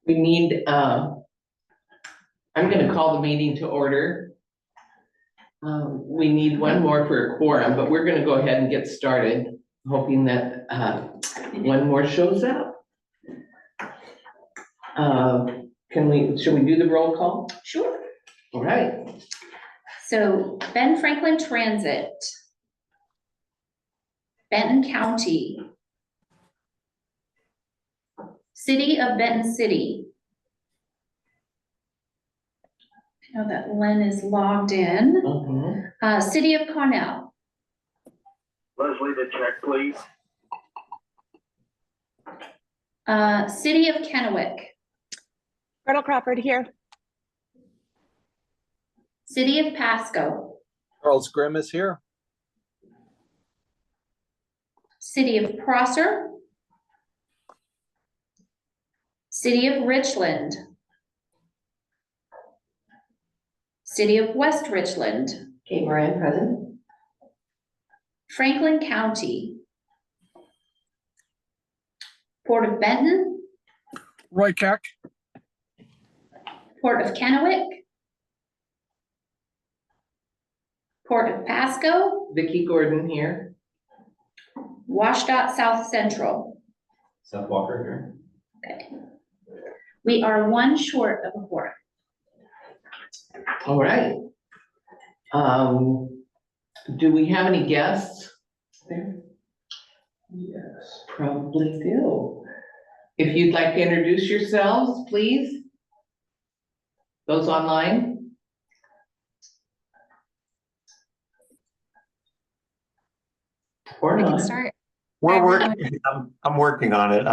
We need, I'm gonna call the meeting to order. We need one more for a quorum, but we're gonna go ahead and get started, hoping that one more shows up. Should we do the roll call? Sure. All right. So Benton-Franklin Transit, Benton County, City of Benton City. I know that Len is logged in. City of Cornell. Leslie, to check, please. City of Kennewick. Colonel Crawford here. City of Pasco. Charles Grimm is here. City of Prosser. City of Richland. City of West Richland. Kate Moran, present. Franklin County. Port of Benton. Roy Keck. Port of Kennewick. Port of Pasco. Vicki Gordon here. WashDOT South Central. Seth Walker here. Okay. We are one short of a quorum. All right. Do we have any guests there? Yes, probably do. If you'd like to introduce yourselves, please. Those online. Or I not. can start. We're Hi, working. I'm working on it.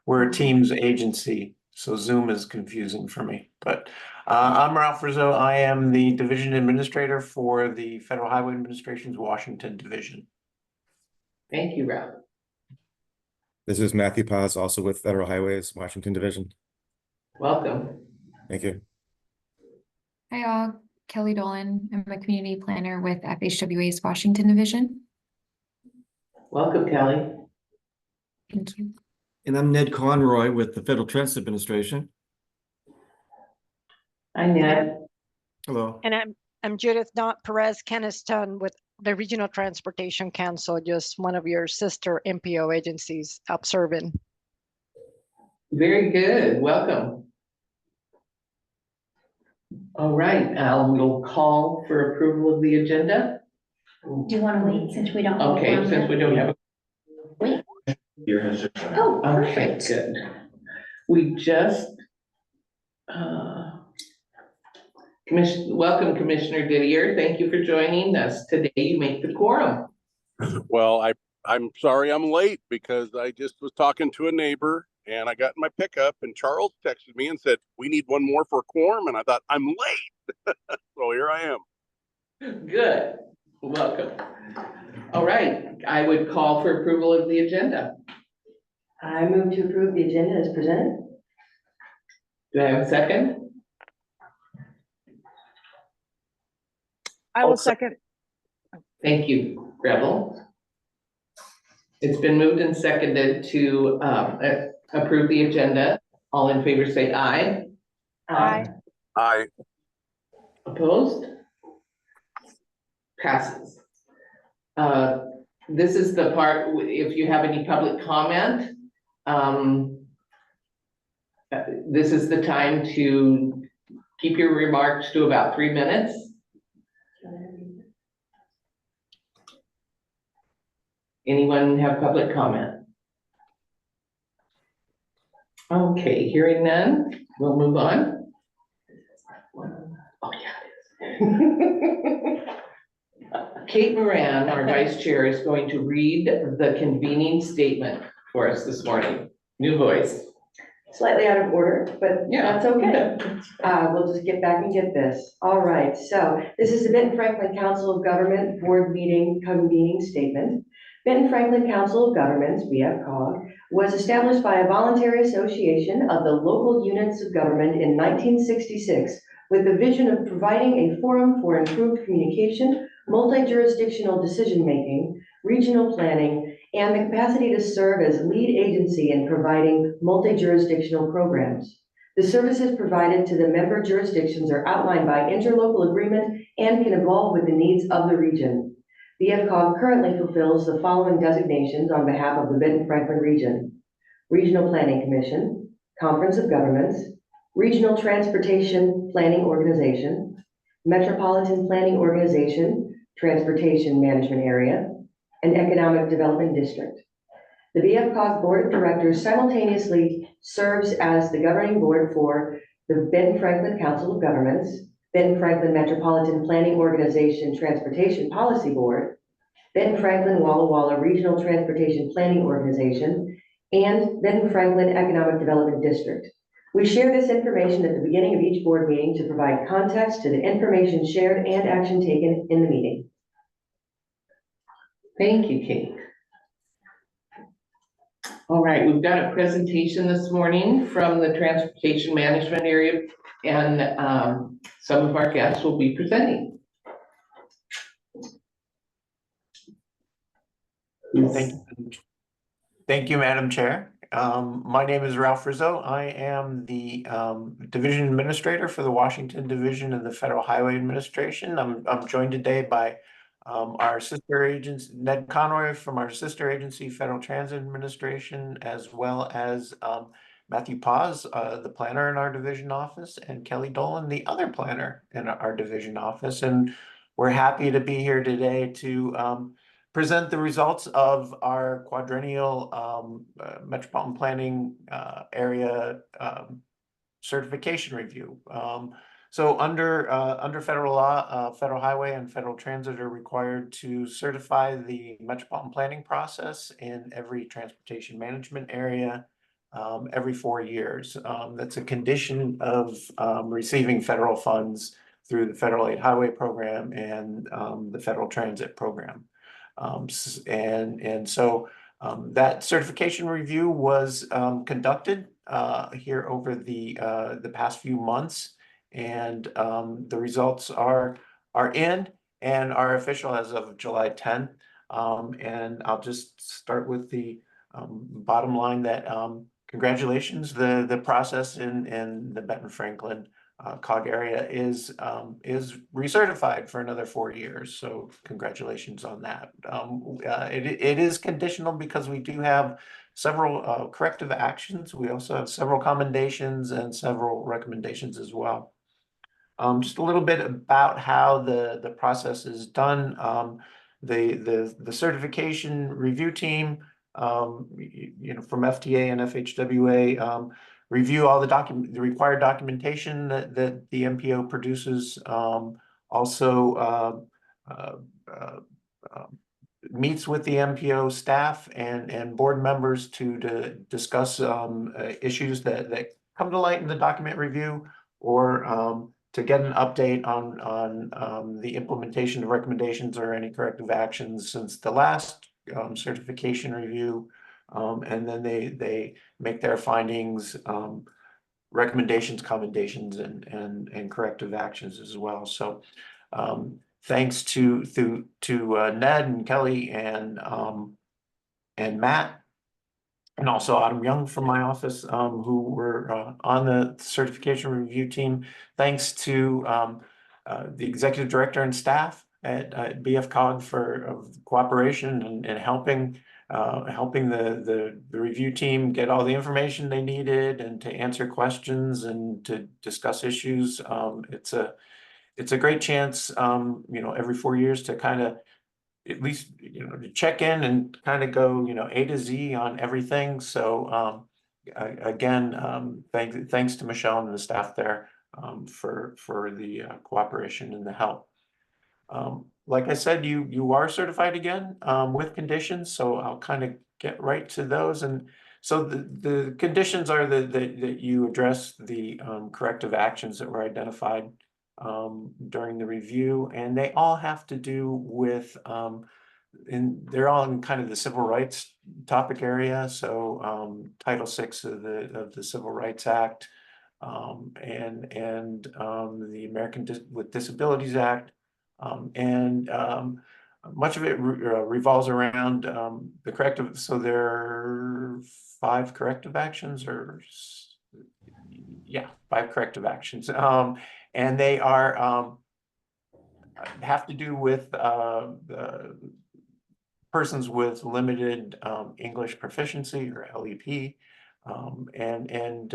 We're a Teams agency, so Zoom is confusing for me. But I'm Ralph Rizzo. I am the division administrator for the Federal Highway Administration's Washington Division. Thank you, Ralph. This is Matthew Paz, also with Federal Highways, Washington Division. Welcome. Thank you. Hi all, Kelly Dolan. I'm a community planner with FHWA's Washington Division. Welcome, Kelly. Thank you. And I'm Ned Conroy with the Federal Transit Administration. Hi, Ned. Hello. And I'm Judith Not Perez Keniston with the Regional Transportation Council, just one of your sister MPO agencies, Upservin. Very good. Welcome. All right, we'll call for approval of the agenda. Do you want to wait since we don't? have a Okay, quorum since yet? we don't have. Wait. Here has Oh, Okay, perfect. good. We just, welcome Commissioner Didier. Thank you for joining us today. You make the quorum. Well, I'm sorry I'm late because I just was talking to a neighbor and I got in my pickup and Charles texted me and said, we need one more for a quorum. And I thought, I'm late. So here I am. Good. Welcome. All right, I would call for approval of the agenda. I move to approve the agenda as presented. Do I have a second? I will second. Thank you, Rebel. It's been moved and seconded to approve the agenda. All in favor say aye. Aye. Aye. Opposed? Passes. This is the part, if you have any public comment, this is the time to keep your remarks to about 3 minutes. Anyone have public comment? Okay, hearing none, we'll move on. Oh, yeah, it is. Kate Moran, our vice chair, is going to read the convening statement for us this morning. New voice. Slightly out of order, but Yeah. that's okay. We'll just get back and get this. All right, so this is the Benton-Franklin Council of Government Board Meeting Convening Statement. Benton-Franklin Council of Governments, BFCOG, was established by a voluntary association of the local units of government in 1966 with the vision of providing a forum for improved communication multi-jurisdictional decision-making, regional planning, and the capacity to serve as lead agency in providing multi-jurisdictional programs. The services provided to the member jurisdictions are outlined by interlocal agreement and can evolve with the needs of the region. BFCOG currently fulfills the following designations on behalf of the Benton-Franklin region: Regional Planning Commission, Conference of Governments, Regional Transportation Planning Organization, Metropolitan Planning Organization, Transportation Management Area, and Economic Development District. The BFCOG Board of Directors simultaneously serves as the governing board for the Benton-Franklin Council of Governments, Benton-Franklin Metropolitan Planning Organization Transportation Policy Board, Benton-Franklin Walla Walla Regional Transportation Planning Organization, and Benton-Franklin Economic Development District. We share this information at the beginning of each board meeting to provide context to the information shared and action taken in the meeting. Thank you, Kate. All right, we've got a presentation this morning from the Transportation Management Area, and some of our guests will be presenting. Thank you, Madam Chair. My name is Ralph Rizzo. I am the Division Administrator for the Washington Division of the Federal Highway Administration. I'm joined today by our sister agents, Ned Conroy from our sister agency, Federal Transit Administration, as well as Matthew Paz, the planner in our division office, and Kelly Dolan, the other planner in our division office. And we're happy to be here today to present the results of our quadrennial metropolitan planning area certification review. So under federal law, federal highway and federal transit are required to certify the metropolitan planning process in every transportation management area every 4 years. That's a condition of receiving federal funds through the Federal Aid Highway Program and the Federal Transit Program. So that certification review was conducted here over the past few months, and the results are in and are official as of July 10th. And I'll just start with the bottom line that congratulations, the process in the Benton-Franklin COG area is recertified for another 4 years. So congratulations on that. It is conditional because we do have several corrective actions. We also have several commendations and several recommendations as well. Just a little bit about how the process is done. The certification review team, from FTA and FHWA, review all the required documentation that the MPO produces. Also meets with the MPO staff and board members to discuss issues that come to light in the document review, or to get an update on the implementation of recommendations or any corrective actions since the last certification review. And then they make their findings, recommendations, commendations, and corrective actions as well. So thanks to Ned and Kelly and Matt, and also Autumn Young from my office, who were on the certification review team. Thanks to the executive director and staff at BFCOG for cooperation and helping the review team get all the information they needed and to answer questions and to discuss issues. It's a great chance, every 4 years to kind of at least, to check in and kind of go, A to Z on everything. So again, thanks to Michelle and the staff there for the cooperation and the help. Like I said, you are certified again with conditions, so I'll kind of get right to those. And so the conditions are that you address the corrective actions that were identified during the review, and they all have to do with they're all in kind of the civil rights topic area. So Title VI of the Civil Rights Act, and the American with Disabilities Act, Much of it revolves around the corrective. So there are 5 corrective actions, or yeah, 5 corrective actions, and they are have to do with persons with limited English proficiency, or LEP, and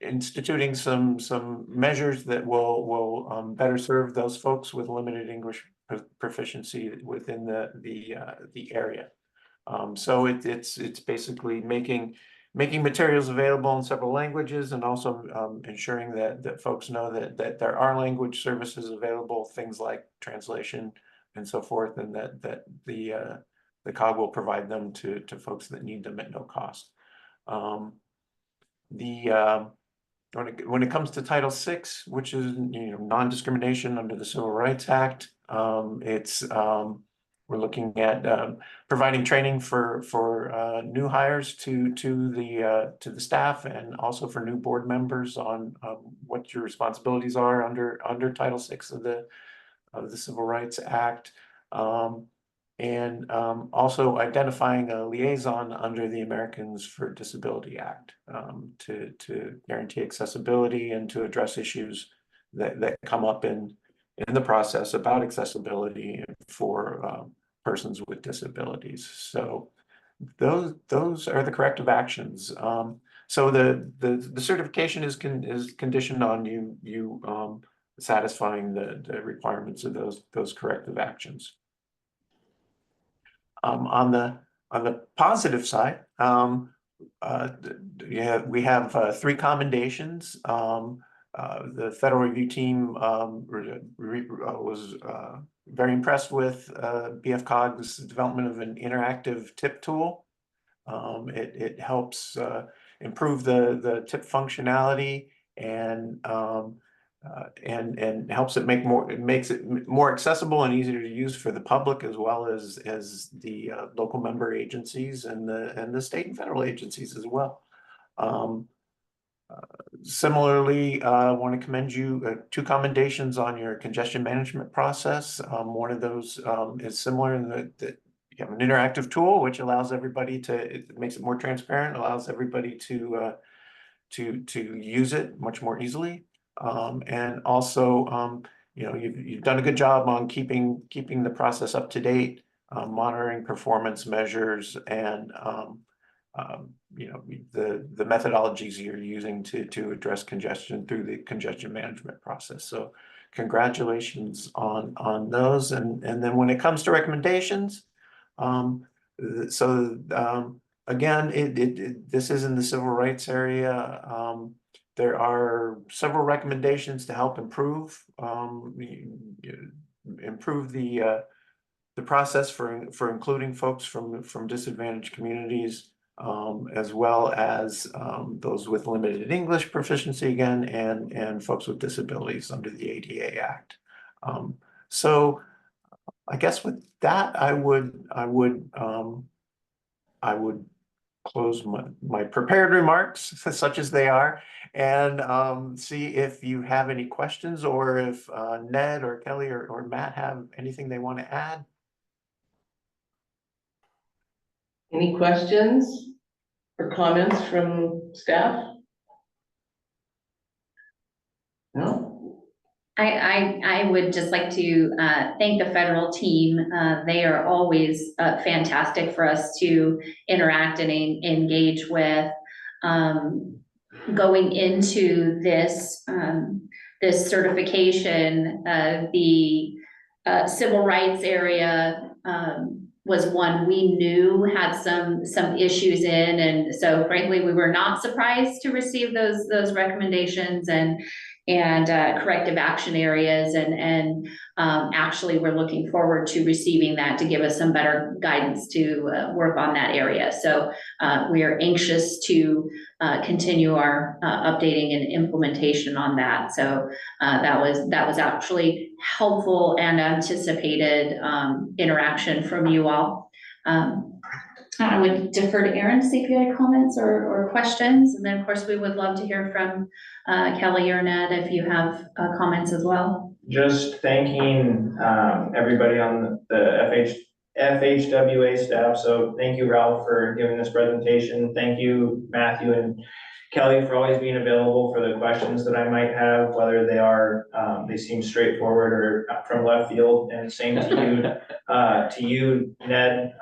instituting some measures that will better serve those folks with limited English proficiency within the area. So it's basically making materials available in several languages, and also ensuring that folks know that there are language services available, things like translation and so forth, and that the COG will provide them to folks that need them at no cost. When it comes to Title VI, which is non-discrimination under the Civil Rights Act, we're looking at providing training for new hires to the staff, and also for new board members on what your responsibilities are under Title VI of the Civil Rights Act. And also identifying a liaison under the Americans for Disability Act to guarantee accessibility and to address issues that come up in the process about accessibility for persons with disabilities. So those are the corrective actions. So the certification is conditioned on you satisfying the requirements of those corrective actions. On the positive side, we have 3 commendations. The federal review team was very impressed with BFCOG's development of an interactive tip tool. It helps improve the tip functionality, and helps it makes it more accessible and easier to use for the public, as well as the local member agencies and the state and federal agencies as well. Similarly, I want to commend you 2 commendations on your congestion management process. One of those is similar in that you have an interactive tool which allows everybody it makes it more transparent, allows everybody to use it much more easily. And also, you've done a good job on keeping the process up to date, monitoring performance measures, and the methodologies you're using to address congestion through the congestion management process. So congratulations on those. And then when it comes to recommendations, again, this is in the civil rights area. There are several recommendations to help improve the process for including folks from disadvantaged communities, as well as those with limited English proficiency, again, and folks with disabilities under the ADA Act. So I guess with that, I would close my prepared remarks, such as they are, and see if you have any questions, or if Ned or Kelly or Matt have anything they want to add. Any questions or comments from staff? No? I would just like to thank the federal team. They are always fantastic for us to interact and engage with. Going into this certification, the civil rights area was one we knew had some issues in, and so frankly we were not surprised to receive those recommendations and corrective action areas, and actually we're looking forward to receiving that to give us some better guidance to work on that area. So we are anxious to continue our updating and implementation on that. So that was actually helpful and anticipated interaction from you all. I would defer to Erin to see if you had comments or questions. And then of course we would love to hear from Kelly or Ned if you have comments as well. just thanking everybody on the FHWA staff. So thank you, Ralph, for giving this presentation. Thank you, Matthew and Kelly, for always being available for the questions that I might have, whether they seem straightforward or from left field. And same to you, Ned,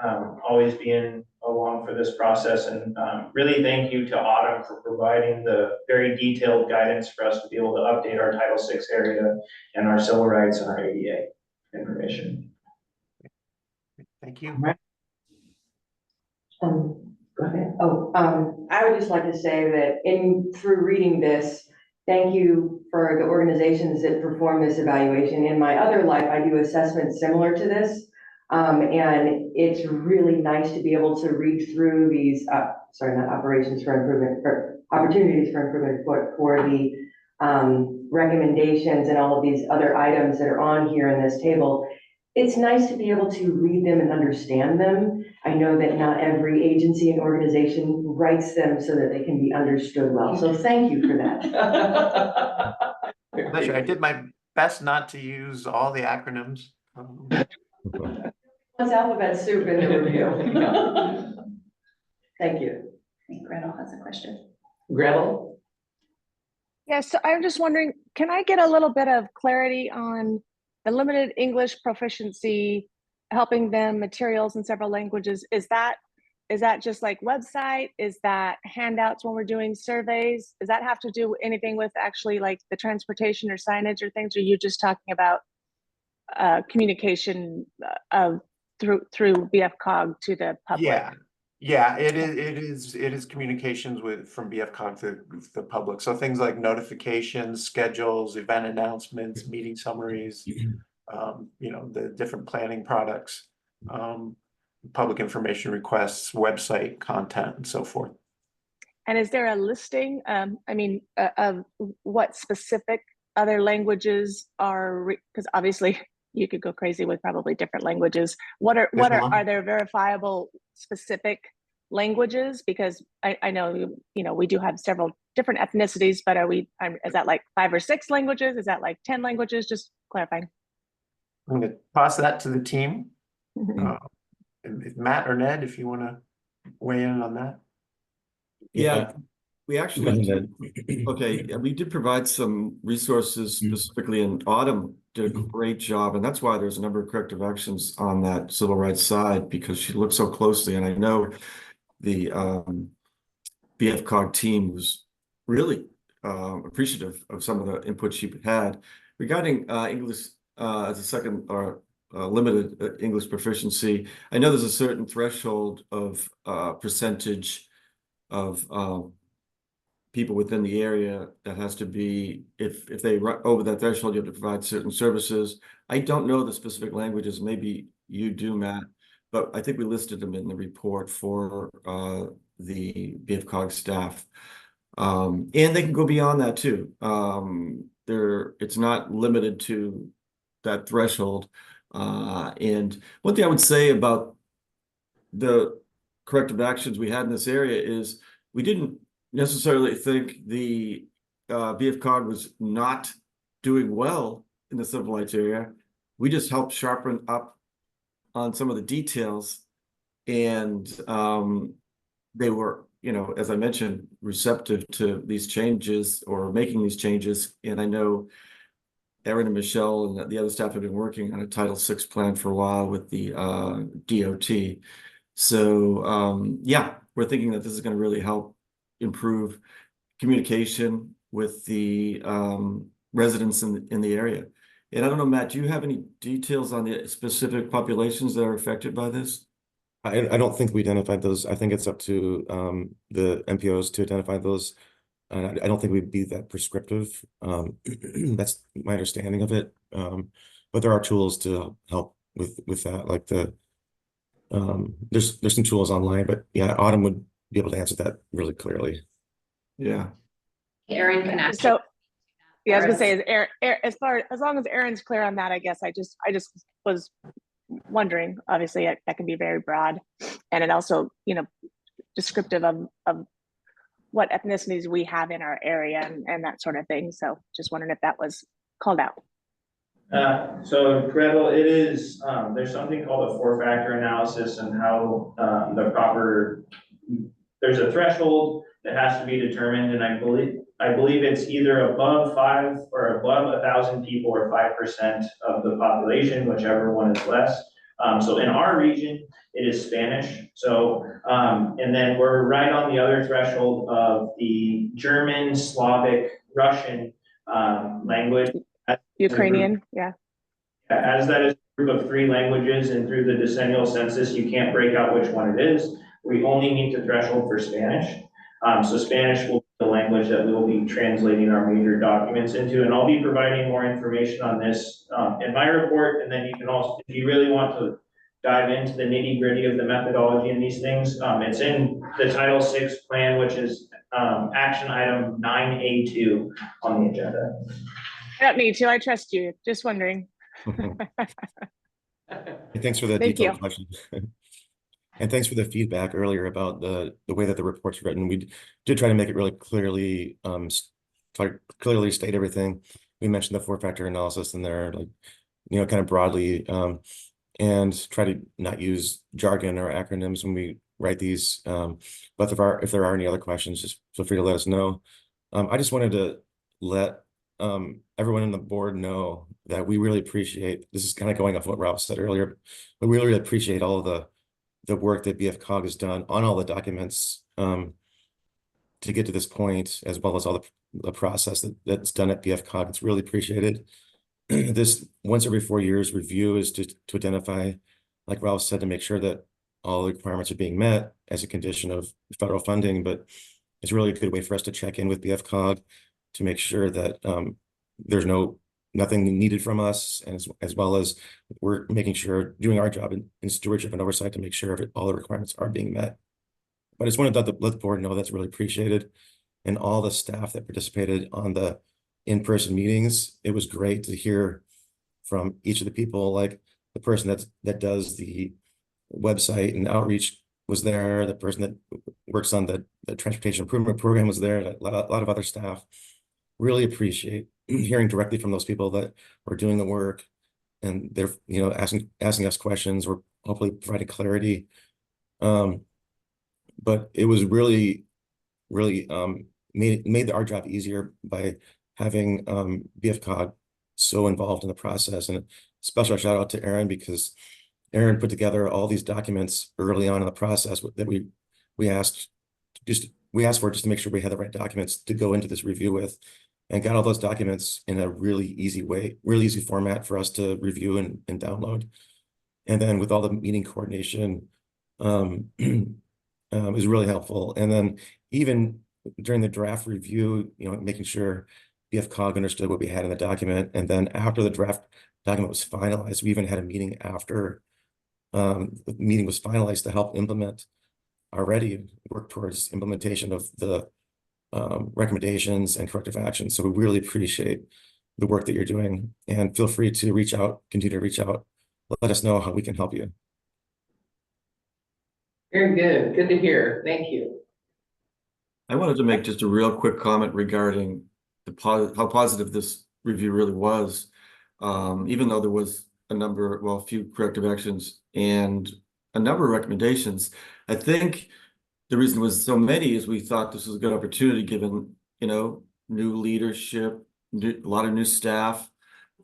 always being along for this process. And really thank you to Autumn for providing the very detailed guidance for us to be able to update our Title VI area and our civil rights and our ADA information. Thank you. Go ahead. I would just like to say that through reading this, thank you for the organizations that perform this evaluation. In my other life, I do assessments similar to this. And it's really nice to be able to read through these, not operations for improvement, or opportunities for improvement for the recommendations and all of these other items that are on here in this table. It's nice to be able to read them and understand them. I know that not every agency and organization writes them so that they can be understood well. So thank you for that. Pleasure. I did my best not to use all the acronyms. It's alphabet soup in the review. Thank you. I think Gretel has a question. Gretel? Yes, so I'm just wondering, can I get a little bit of clarity on the limited English proficiency, helping them materials in several languages? Is that just like website? Is that handouts when we're doing surveys? Does that have to do anything with actually like the transportation or signage or things? Or are you just talking about communication through BFCOG to the public? Yeah, it is communications from BFCOG to the public. So things like notifications, schedules, event announcements, meeting summaries, the different planning products, public information requests, website content, and so forth. And is there a listing, of what specific other languages are, because obviously you could go crazy with probably different languages. Are there verifiable specific languages? Because I know, we do have several different ethnicities, but is that like 5 or 6 languages? Is that like 10 languages? Just clarifying. I'm going to toss that to the team. If Matt or Ned, if you want to weigh in on that. Yeah, we actually did. Okay, we did provide some resources specifically, and Autumn did a great job, and that's why there's a number of corrective actions on that civil rights side, because she looked so closely, and I know the BFCOG team was really appreciative of some of the input she had regarding English as a second or limited English proficiency. I know there's a certain threshold of percentage of people within the area that has to be, if they run over that threshold, you have to provide certain services. I don't know the specific languages, maybe you do, Matt, but I think we listed them in the report for the BFCOG staff. And they can go beyond that too. It's not limited to that threshold. And one thing I would say about the corrective actions we had in this area is we didn't necessarily think the BFCOG was not doing well in the civil rights area. We just helped sharpen up on some of the details, and they were, as I mentioned, receptive to these changes or making these changes. And I know Erin and Michelle and the other staff have been working on a Title VI plan for a while with the DOT. So yeah, we're thinking that this is going to really help improve communication with the residents in the area. And I don't know, Matt, do you have any details on the specific populations that are affected by this? I don't think we identified those. I think it's up to the MPOs to identify those. I don't think we'd be that prescriptive. That's my understanding of it. But there are tools to help with that. Like there's some tools online, but yeah, Autumn would be able to answer that really clearly. Yeah. Erin can ask. So yeah, I was gonna say, is Erin, as long as Erin's clear on that, I guess I just was wondering. Obviously, that can be very broad, and it also, descriptive of what ethnicities we have in our area and that sort of thing. So just wondering if that was called out. So Gretel, it is, there's something called a four-factor analysis and how, there's a threshold that has to be determined, and I believe it's either above 5 or above 1,000 people or 5% of the population, whichever one is less. So in our region, it is Spanish. So, and then we're right on the other threshold of the German, Slavic, Russian, language. Ukrainian, yeah. As that is a group of 3 languages, and through the decennial census, you can't break out which one it is. We only meet the threshold for Spanish. So Spanish will be the language that we will be translating our major documents into, and I'll be providing more information on this in my report. And then you can also, if you really want to dive into the nitty gritty of the methodology and these things, it's in the Title VI plan, which is action item 9A2 on the agenda. I don't need to, I trust you, just wondering. Thanks for the Thank detailed you. question. And thanks for the feedback earlier about the way that the report's written. We did try to make it really clearly, clearly state everything. We mentioned the 4-factor analysis in there, like, kind of broadly, and try to not use jargon or acronyms when we write these. But if there are any other questions, just feel free to let us know. I just wanted to let everyone on the board know that we really appreciate, this is kind of going off what Ralph said earlier, but we really appreciate all of the work that BFCOG has done on all the documents to get to this point, as well as all the process that's done at BFCOG. It's really appreciated. This once every 4 years review is to identify, like Ralph said, to make sure that all the requirements are being met as a condition of federal funding, but it's really a good way for us to check in with BFCOG to make sure that there's nothing needed from us, and as well as we're making sure, doing our job in stewardship and oversight to make sure that all the requirements are being met. But I just wanted to let the board know that's really appreciated, and all the staff that participated on the in-person meetings. It was great to hear from each of the people, like the person that does the website and outreach was there, the person that works on the transportation improvement program was there, a lot of other staff. Really appreciate hearing directly from those people that are doing the work, and they're asking us questions or hopefully providing clarity. But it was really made our job easier by having BFCOG so involved in the process. And a special shout out to Aaron, because Aaron put together all these documents early on in the process that we asked for, just to make sure we had the right documents to go into this review with, and got all those documents in a really easy format for us to review and download. And then with all the meeting coordination, it was really helpful. And then even during the draft review, making sure BFCOG understood what we had in the document. And then after the draft document was finalized, we even had a meeting after the meeting was finalized to help work towards implementation of the recommendations and corrective actions. So we really appreciate the work that you're doing, and feel free to continue to reach out. Let us know how we can help you. Very good. Good to hear. Thank you. I wanted to make just a real quick comment regarding how positive this review really was. Even though there was a few corrective actions and a number of recommendations, I think the reason it was so many is we thought this was a good opportunity, given, new leadership, a lot of new staff,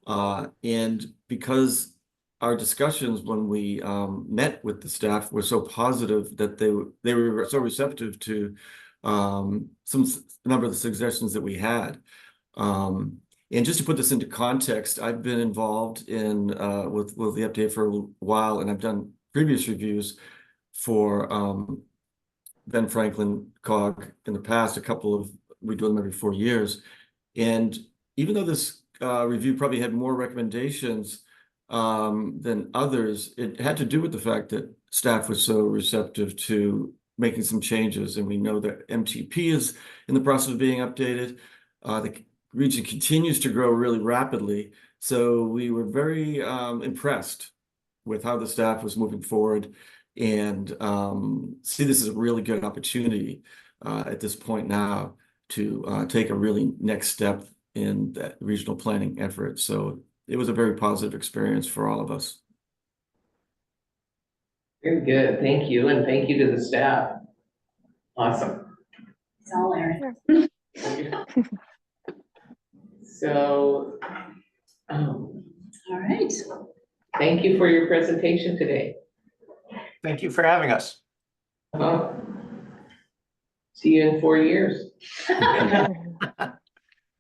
and because our discussions when we met with the staff were so positive, that they were so receptive to a number of the suggestions that we had. And just to put this into context, I've been involved in with the update for a while, and I've done previous reviews for Benton-Franklin COG in the past. We do them every 4 years. And even though this review probably had more recommendations than others, it had to do with the fact that staff was so receptive to making some changes. And we know that MTP is in the process of being updated. The region continues to grow really rapidly. So we were very impressed with how the staff was moving forward, and see this as a really good opportunity at this point now to take a really next step in that regional planning effort. So it was a very positive experience for all of us. Very good. Thank you. And thank you to the staff. Awesome. It's all Erin. So, All right. thank you for your presentation today. Thank you for having us. See you in 4 years.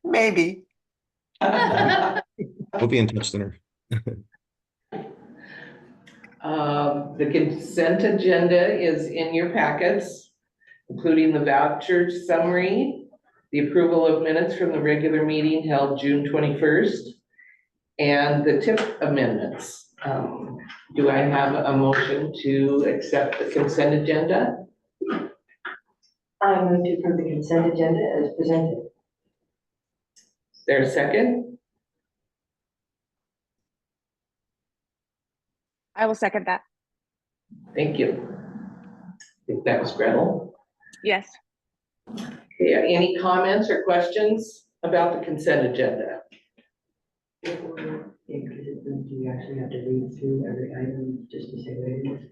Maybe. We'll be in touch sooner. The consent agenda is in your packets, including the voucher summary, the approval of minutes from the regular meeting held June 21st, and the tip amendments. Do I have a motion to accept the consent agenda? I move to approve the consent agenda as presented. Is there a second? I will second that. Thank you. I think that was Gretel. Yes. Okay, any comments or questions about the consent agenda? Do you actually have to read through every item just to say what it is?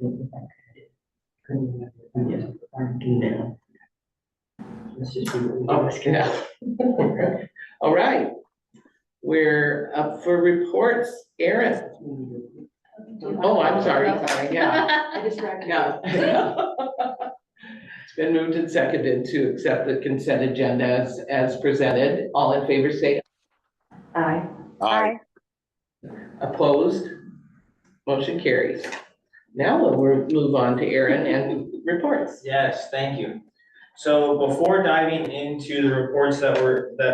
Now. Let's just do what we do. Yeah. All right. We're up for reports. Erin. Oh, I'm sorry. Yeah. I distracted you. Yeah. It's been moved and seconded to accept the consent agenda as presented. All in favor say Aye. Aye. opposed. Motion carries. Now we'll move on to Erin and reports. Yes, thank you. So before diving into the reports that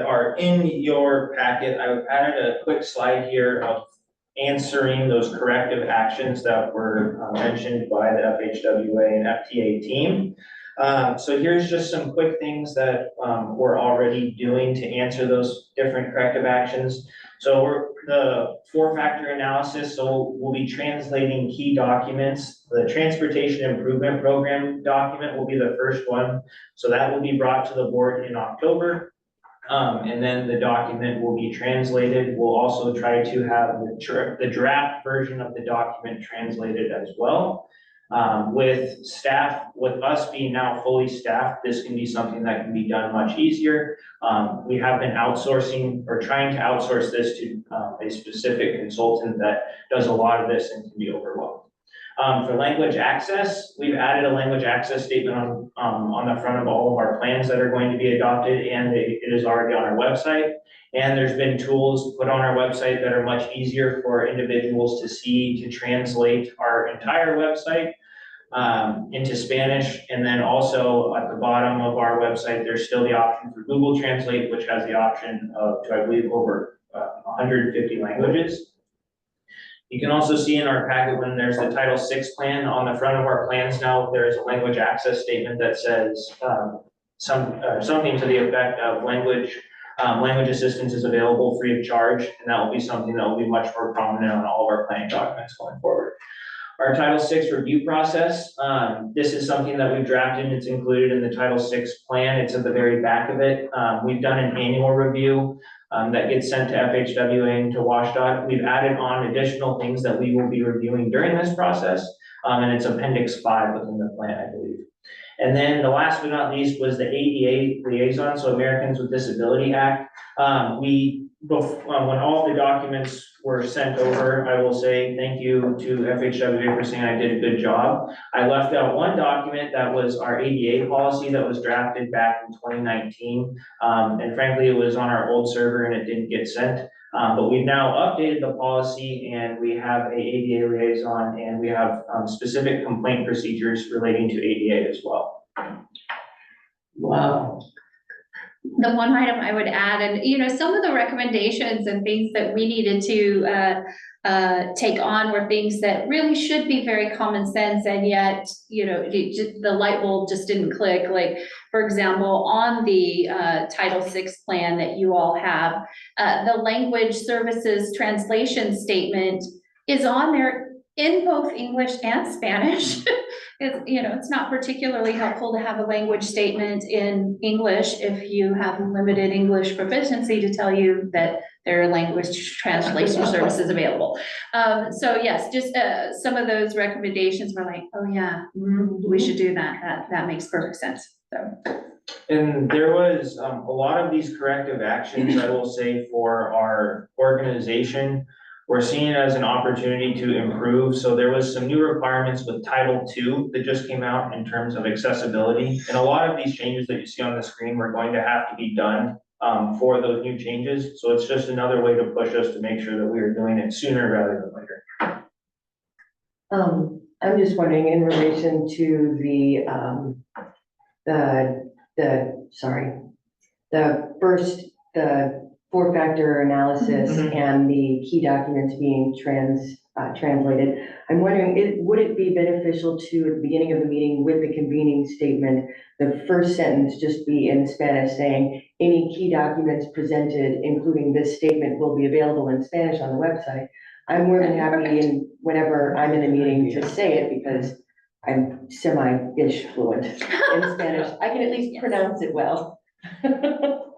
are in your packet, I've added a quick slide here of answering those corrective actions that were mentioned by the FHWA and FTA team. So here's just some quick things that we're already doing to answer those different corrective actions. So we're the 4-factor analysis, so we'll be translating key documents. The Transportation Improvement Program document will be the first one. So that will be brought to the board in October. And then the document will be translated. We'll also try to have the draft version of the document translated as well. With staff, with us being now fully staffed, this can be something that can be done much easier. We have been outsourcing or trying to outsource this to a specific consultant that does a lot of this and can be overwhelmed. For language access, we've added a language access statement on the front of all of our plans that are going to be adopted, and it is already on our website. And there's been tools put on our website that are much easier for individuals to see, to translate our entire website into Spanish. And then also at the bottom of our website, there's still the option for Google Translate, which has the option of, I believe, over 150 languages. You can also see in our packet when there's the Title VI plan on the front of our plans now, there is a language access statement that says something to the effect of language assistance is available free of charge, and that will be something that will be much more prominent on all of our planning documents going forward. Our Title VI review process, this is something that we've drafted and it's included in the Title VI plan. It's at the very back of it. We've done an annual review that gets sent to FHWA and to WSDOT. We've added on additional things that we will be reviewing during this process, and it's Appendix 5 within the plan, I believe. And then the last but not least was the ADA liaison, so Americans with Disability Act. When all the documents were sent over, I will say thank you to FHWA for saying I did a good job. I left out one document that was our ADA policy that was drafted back in 2019. And frankly, it was on our old server and it didn't get sent. But we've now updated the policy and we have a ADA liaison and we have specific complaint procedures relating to ADA as well. Wow. The one item I would add, and some of the recommendations and things that we needed to take on were things that really should be very common sense, and yet the light bulb just didn't click. Like, for example, on the Title VI plan that you all have, the language services translation statement is on there in both English and Spanish. it's, you know, it's not particularly helpful to have a language statement in English if you have limited English proficiency to tell you that there are language translation services available. So yes, just some of those recommendations were like, oh yeah, we should do that. That makes perfect sense. So. And there was a lot of these corrective actions, I will say, for our organization. We're seeing it as an opportunity to improve. So there was some new requirements with Title II that just came out in terms of accessibility. And a lot of these changes that you see on the screen were going to have to be done for those new changes. So it's just another way to push us to make sure that we are doing it sooner rather than later. I'm just wondering in relation to the four-factor analysis and the key documents being translated. I'm wondering, would it be beneficial to, at the beginning of the meeting with the convening statement, the first sentence just be in Spanish saying, any key documents presented, including this statement, will be available in Spanish on the website? I'm more than happy in whenever I'm in a meeting to say it because I'm semi-ish fluent in Spanish. I can at least pronounce it well.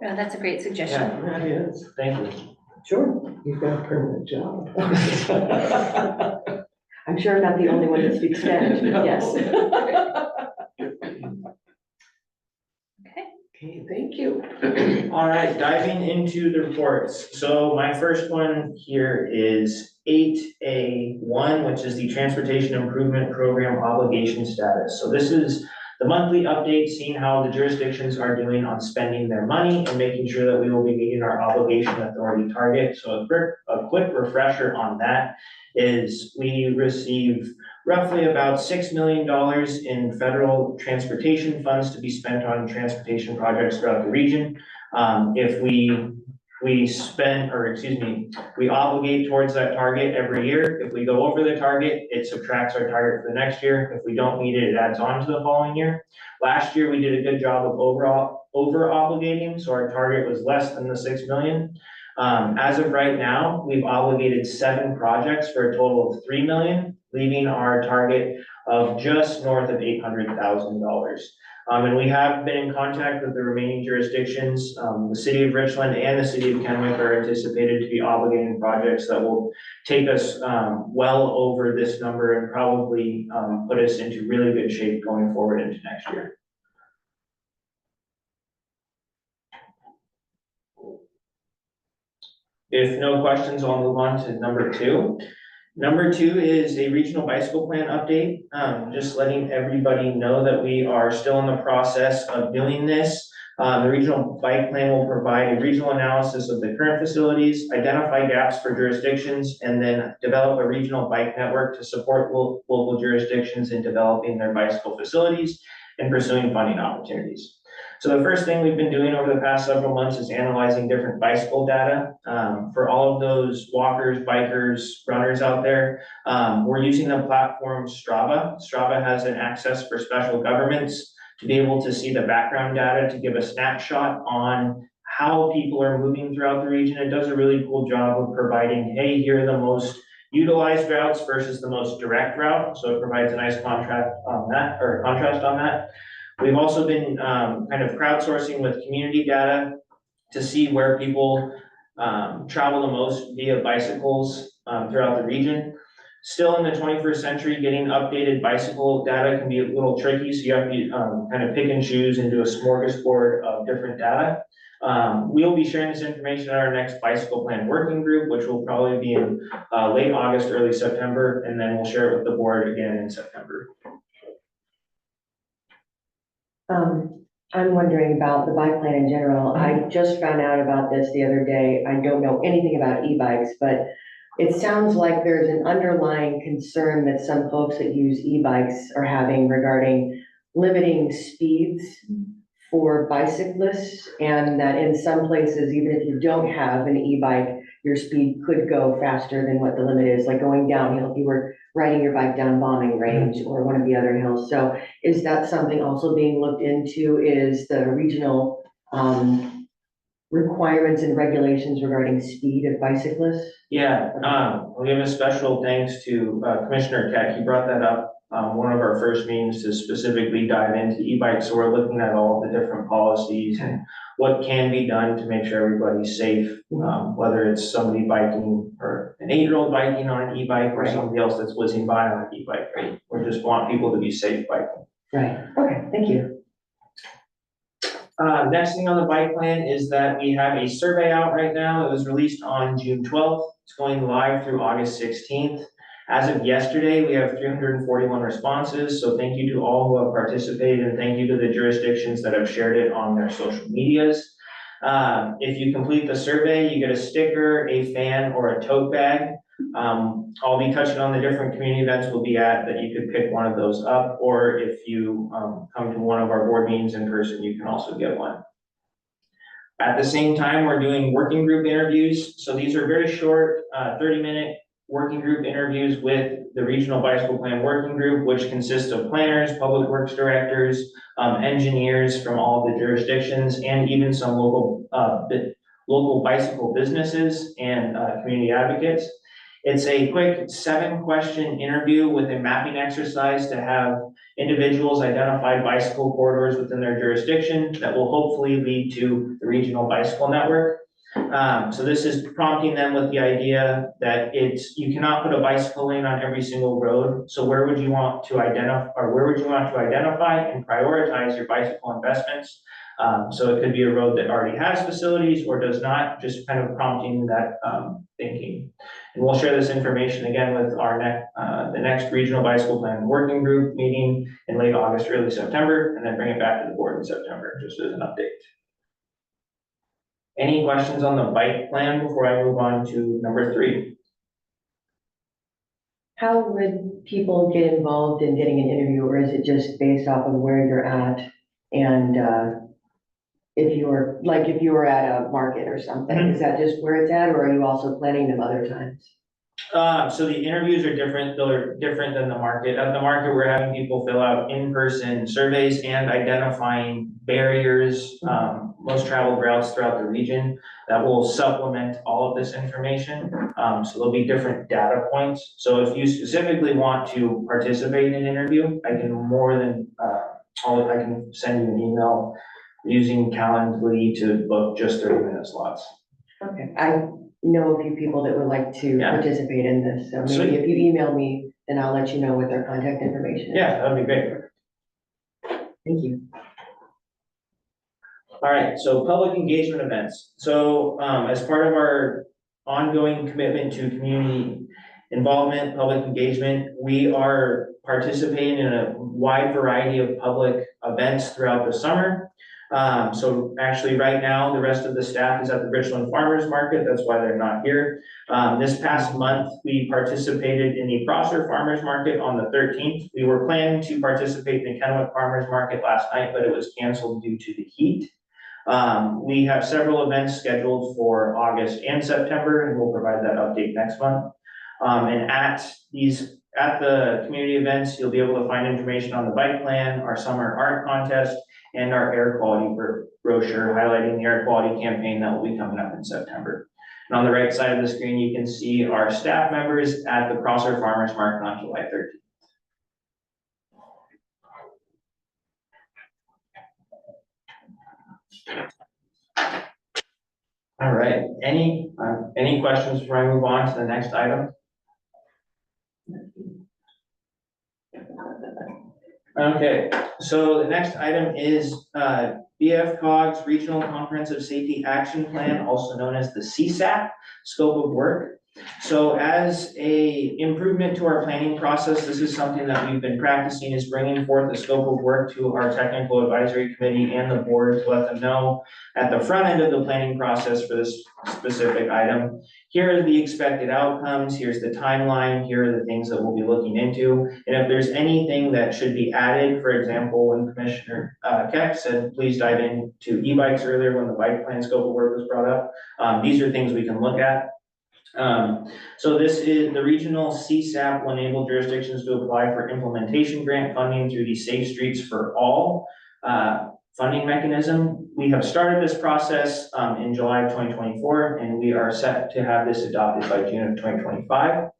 Yeah, that's a great suggestion. Yeah, that is. Thank you. Sure, you've got a permanent job. I'm sure I'm not the only one that speaks Spanish, but yes. Okay, thank you. All right, diving into the reports. So my first one here is 8A1, which is the Transportation Improvement Program obligation status. So this is the monthly update, seeing how the jurisdictions are doing on spending their money and making sure that we will be meeting our obligation authority target. So a quick refresher on that is we receive roughly about $6 million in federal transportation funds to be spent on transportation projects throughout the region. If we obligate towards that target every year. If we go over the target, it subtracts our target for the next year. If we don't meet it, it adds on to the following year. Last year, we did a good job of over obligating, so our target was less than the 6 million. As of right now, we've obligated 7 projects for a total of 3 million, leaving our target of just north of $800,000. And we have been in contact with the remaining jurisdictions. The city of Richland and the city of Kennewick are anticipated to be obligating projects that will take us well over this number and probably put us into really good shape going forward into next year. If no questions, I'll move on to number 2. Number 2 is a regional bicycle plan update. Just letting everybody know that we are still in the process of doing this. The regional bike plan will provide a regional analysis of the current facilities, identify gaps for jurisdictions, and then develop a regional bike network to support local jurisdictions in developing their bicycle facilities and pursuing funding opportunities. So the first thing we've been doing over the past several months is analyzing different bicycle data. For all of those walkers, bikers, runners out there, we're using the platform Strava. Strava has an access for special governments to be able to see the background data to give a snapshot on how people are moving throughout the region. It does a really cool job of providing, hey, here are the most utilized routes versus the most direct route. So it provides a nice contrast on that. We've also been kind of crowdsourcing with community data to see where people travel the most via bicycles throughout the region. Still in the 21st century, getting updated bicycle data can be a little tricky, so you have to kind of pick and choose and do a smorgasbord of different data. We'll be sharing this information at our next bicycle plan working group, which will probably be in late August, early September, and then we'll share it with the board again in September. I'm wondering about the bike plan in general. I just found out about this the other day. I don't know anything about e-bikes, but it sounds like there's an underlying concern that some folks that use e-bikes are having regarding limiting speeds for bicyclists, and that in some places, even if you don't have an e-bike, your speed could go faster than what the limit is, like going downhill if you were riding your bike down Bombing Range or one of the other hills. So is that something also being looked into? Is the regional requirements and regulations regarding speed of bicyclists? Yeah, I'll give a special thanks to Commissioner Keck. He brought that up one of our first meetings to specifically dive into e-bikes. So we're looking at all the different policies and what can be done to make sure everybody's safe, whether it's somebody biking or an 8-year-old biking on an e-bike or Right. somebody else that's whizzing by on an e-bike, right? We just want people to be safe biking. Right, okay, thank you. Next thing on the bike plan is that we have a survey out right now. It was released on June 12th. It's going live through August 16th. As of yesterday, we have 341 responses. So thank you to all who have participated, and thank you to the jurisdictions that have shared it on their social medias. If you complete the survey, you get a sticker, a fan, or a tote bag. I'll be touching on the different community events we'll be at that you could pick one of those up, or if you come to one of our board meetings in person, you can also get one. At the same time, we're doing working group interviews. So these are very short, 30-minute working group interviews with the Regional Bicycle Plan Working Group, which consists of planners, public works directors, engineers from all of the jurisdictions, and even some local bicycle businesses and community advocates. It's a quick 7-question interview with a mapping exercise to have individuals identify bicycle corridors within their jurisdiction that will hopefully lead to the regional bicycle network. So this is prompting them with the idea that you cannot put a bicycle lane on every single road. So where would you want to identify and prioritize your bicycle investments? So it could be a road that already has facilities or does not, just kind of prompting that thinking. And we'll share this information again with the next Regional Bicycle Plan Working Group meeting in late August, early September, and then bring it back to the board in September, just as an update. Any questions on the bike plan before I move on to number 3? How would people get involved in getting an interview, or is it just based off of where you're at? And if you were at a market or something, is that just where it's at, or are you also planning them other times? So the interviews are different. They're different than the market. At the market, we're having people fill out in-person surveys and identifying barriers, most traveled routes throughout the region that will supplement all of this information. So there'll be different data points. So if you specifically want to participate in an interview, I can I can send you an email using Calendly to book just 30-minute slots. Okay, I know a few people that would like to participate in this, so maybe Sweet. if you email me, then I'll let you know what their contact information is. Yeah, that'd be great. Thank you. All right, so public engagement events. So as part of our ongoing commitment to community involvement, public engagement, we are participating in a wide variety of public events throughout the summer. So actually right now, the rest of the staff is at the Richland Farmers Market. That's why they're not here. This past month, we participated in the Prosser Farmers Market on the 13th. We were planning to participate in the Kennewick Farmers Market last night, but it was canceled due to the heat. We have several events scheduled for August and September, and we'll provide that update next month. And at the community events, you'll be able to find information on the bike plan, our summer art contest, and our air quality brochure highlighting the air quality campaign that will be coming up in September. And on the right side of the screen, you can see our staff members at the Prosser Farmers Market on July 13th. All right, any questions before I move on to the next item? Okay, so the next item is BFCOG's Regional Comprehensive Safety Action Plan, also known as the CSAP, scope of work. So as a improvement to our planning process, this is something that we've been practicing, is bringing forth the scope of work to our technical advisory committee and the board to let them know at the front end of the planning process for this specific item. Here are the expected outcomes, here's the timeline, here are the things that we'll be looking into. And if there's anything that should be added, for example, when Commissioner Keck said, please dive into e-bikes earlier when the bike plan scope of work was brought up, these are things we can look at. So this is the regional CSAP will enable jurisdictions to apply for implementation grant funding through the Safe Streets for All funding mechanism. We have started this process in July of 2024, and we are set to have this adopted by June of 2025.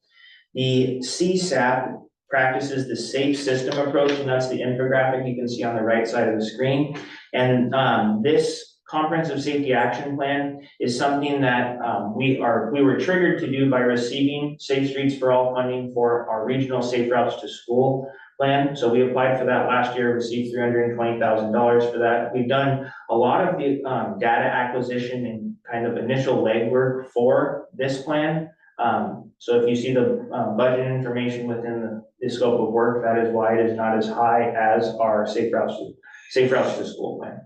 The CSAP practices the safe system approach, and that's the infographic you can see on the right side of the screen. And this comprehensive safety action plan is something that we were triggered to do by receiving Safe Streets for All funding for our regional safe routes to school plan. So we applied for that last year, received $320,000 for that. We've done a lot of the data acquisition and kind of initial legwork for this plan. So if you see the budget information within the scope of work, that is why it is not as high as our safe routes to school plan.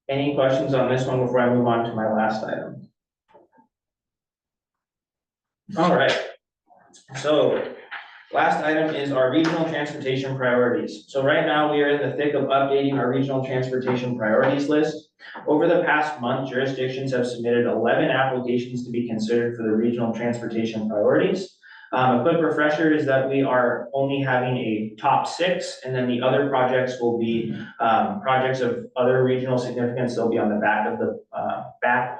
Any questions on this one before I move on to my last item? All right, so last item is our regional transportation priorities. So right now we are in the thick of updating our regional transportation priorities list. Over the past month, jurisdictions have submitted 11 applications to be considered for the regional transportation priorities. A quick refresher is that we are only having a top 6, and then the other projects will be projects of other regional significance. They'll be on the back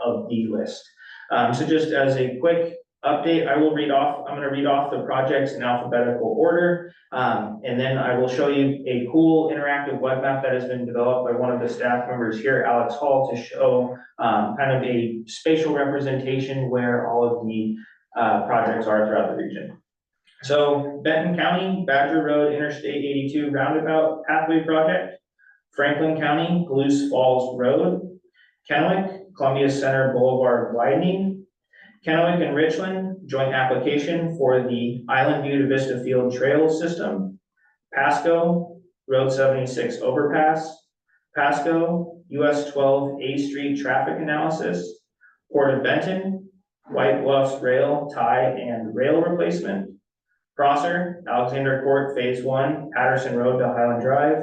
of the list. So just as a quick update, I'm going to read off the projects in alphabetical order, and then I will show you a cool interactive web map that has been developed by one of the staff members here, Alex Hall, to show kind of a spatial representation where all of the projects are throughout the region. So Benton County, Badger Road, Interstate 82 Roundabout Pathway Project. Franklin County, Palouse Falls Road. Kennewick, Columbia Center Boulevard widening. Kennewick and Richland, joint application for the Island View to Vista Field Trail System. Pasco, Road 76 overpass. Pasco, US 12 A Street traffic analysis. Port of Benton, White Bluffs Rail tie and rail replacement. Prosser, Alexander Court Phase 1, Patterson Road to Highland Drive.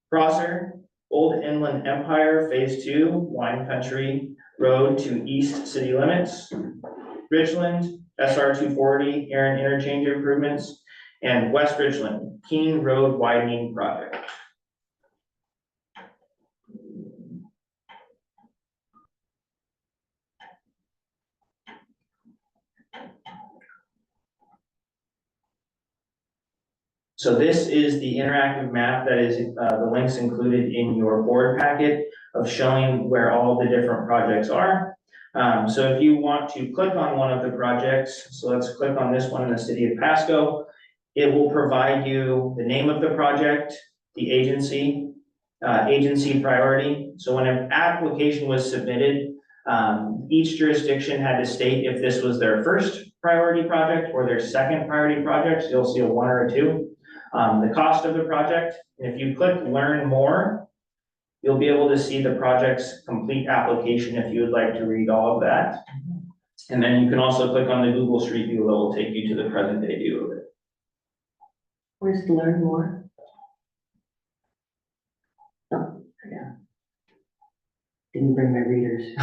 Prosser, Old Inland Empire Phase 2, Wine Country Road to East City Limits. Richland, SR 240, Aaron Interchange improvements. And West Richland, Keene Road widening project. So this is the interactive map that is the links included in your board packet of showing where all the different projects are. So if you want to click on one of the projects, so let's click on this one in the city of Pasco. It will provide you the name of the project, the agency priority. So when an application was submitted, each jurisdiction had to state if this was their first priority project or their second priority project. So you'll see a 1 or a 2. The cost of the project, and if you click learn more, you'll be able to see the project's complete application if you would like to read all of that. And then you can also click on the Google Street View that will take you to the present day view of it. Where's the learn more? Oh, yeah. Didn't bring my readers.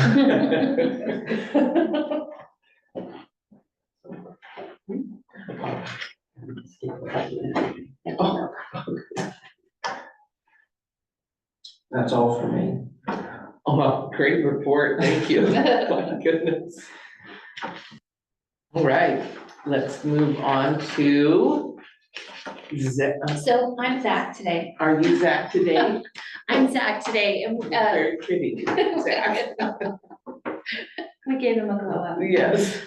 That's all for me. Oh, great report, thank you. My goodness. All right, let's move on to Zach. So I'm Zach today. Are you Zach today? I'm Zach today, and Very pretty, Zach. we gave him a glow up. Yes.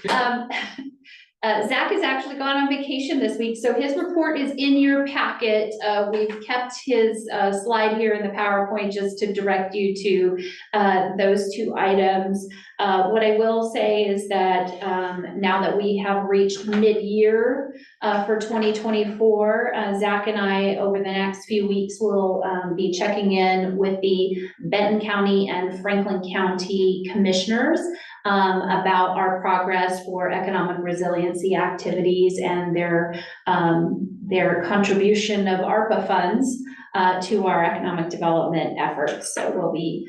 Zach has actually gone on vacation this week, so his report is in your packet. We've kept his slide here in the PowerPoint just to direct you to those 2 items. What I will say is that now that we have reached mid-year for 2024, Zach and I, over the next few weeks, will be checking in with the Benton County and Franklin County commissioners about our progress for economic resiliency activities and their contribution of ARPA funds to our economic development efforts. So we'll be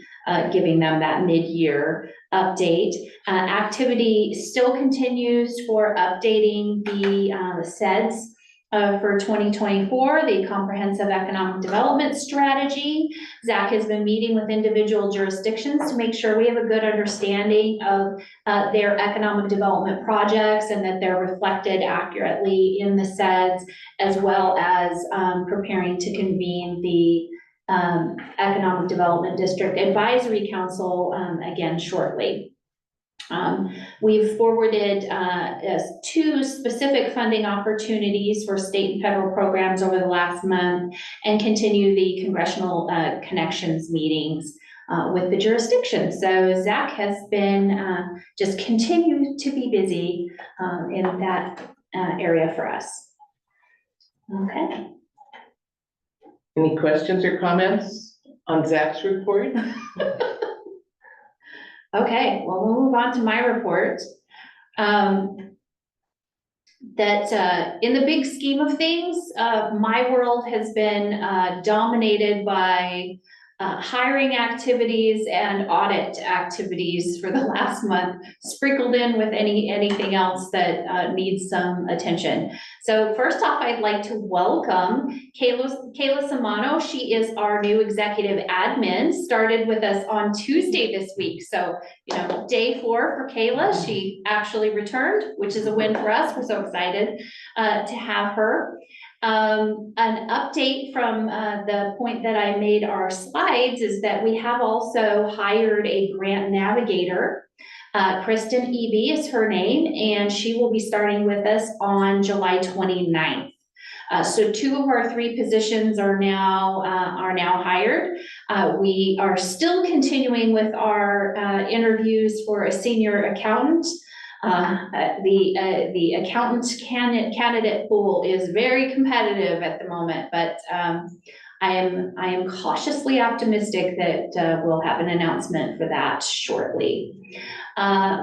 giving them that mid-year update. Activity still continues for updating the SEDS for 2024, the Comprehensive Economic Development Strategy. Zach has been meeting with individual jurisdictions to make sure we have a good understanding of their economic development projects and that they're reflected accurately in the SEDS, as well as preparing to convene the Economic Development District Advisory Council again shortly. We've forwarded 2 specific funding opportunities for state and federal programs over the last month and continue the congressional connections meetings with the jurisdiction. So Zach has been just continued to be busy in that area for us. Okay. Any questions or comments on Zach's report? Okay, well, we'll move on to my report. In the big scheme of things, my world has been dominated by hiring activities and audit activities for the last month, sprinkled in with anything else that needs some attention. So first off, I'd like to welcome Kayla Samano. She is our new executive admin, started with us on Tuesday this week. So, you know, day 4 for Kayla. She actually returned, which is a win for us. We're so excited to have her. An update from the point that I made our slides is that we have also hired a grant navigator. Kristen Eby is her name, and she will be starting with us on July 29th. So 2 of our 3 positions are now hired. We are still continuing with our interviews for a senior accountant. The accountant candidate pool is very competitive at the moment, but I am cautiously optimistic that we'll have an announcement for that shortly.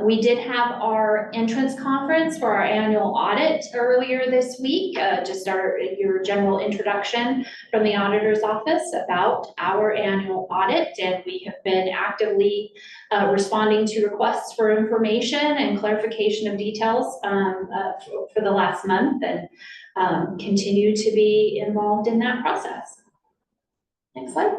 We did have our entrance conference for our annual audit earlier this week, just your general introduction from the auditor's office about our annual audit, and we have been actively responding to requests for information and clarification of details for the last month, and continue to be involved in that process. Next slide.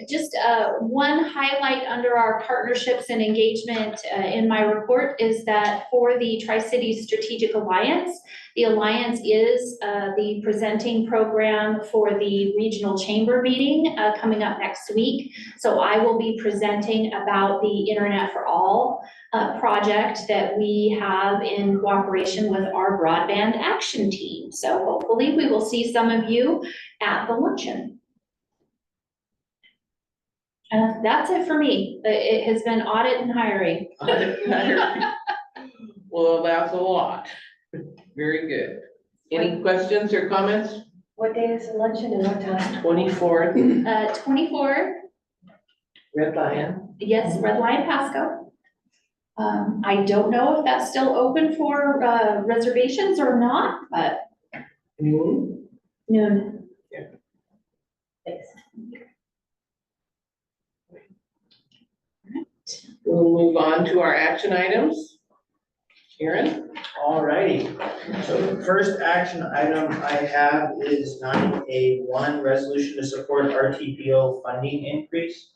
Just one highlight under our partnerships and engagement in my report is that for the Tri-Cities Strategic Alliance, the Alliance is the presenting program for the regional chamber meeting coming up next week. So I will be presenting about the Internet for All project that we have in cooperation with our broadband action team. So hopefully we will see some of you at the luncheon. That's it for me. It has been audit and hiring. Well, that's a lot. Very good. Any questions or comments? What day is the luncheon and what time? 24th. 24. Red Lion. Yes, Red Lion Pasco. I don't know if that's still open for reservations or not, but. Noon. Noon. Yeah. Thanks. We'll move on to our action items. Aaron? All righty. So the first action item I have is 9A1, resolution to support RTPO funding increase.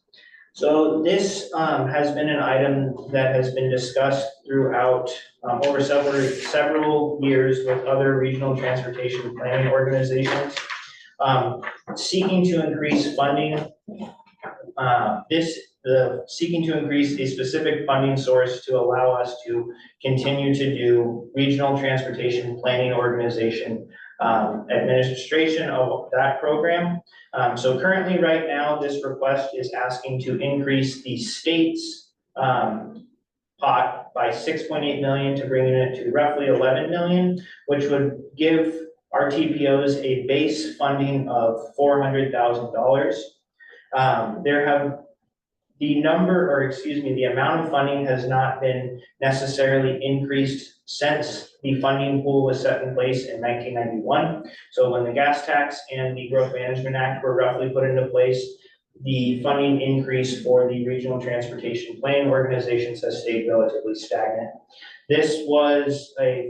So this has been an item that has been discussed throughout over several years with other regional transportation planning organizations, seeking to increase funding. Seeking to increase a specific funding source to allow us to continue to do regional transportation planning organization administration of that program. So currently right now, this request is asking to increase the state's pot by 6.8 million to bringing it to roughly 11 million, which would give our TPOs a base funding of $400,000. The amount of funding has not been necessarily increased since the funding pool was set in place in 1991. So when the gas tax and the Growth Management Act were roughly put into place, the funding increase for the regional transportation planning organizations has stayed relatively stagnant. This was a a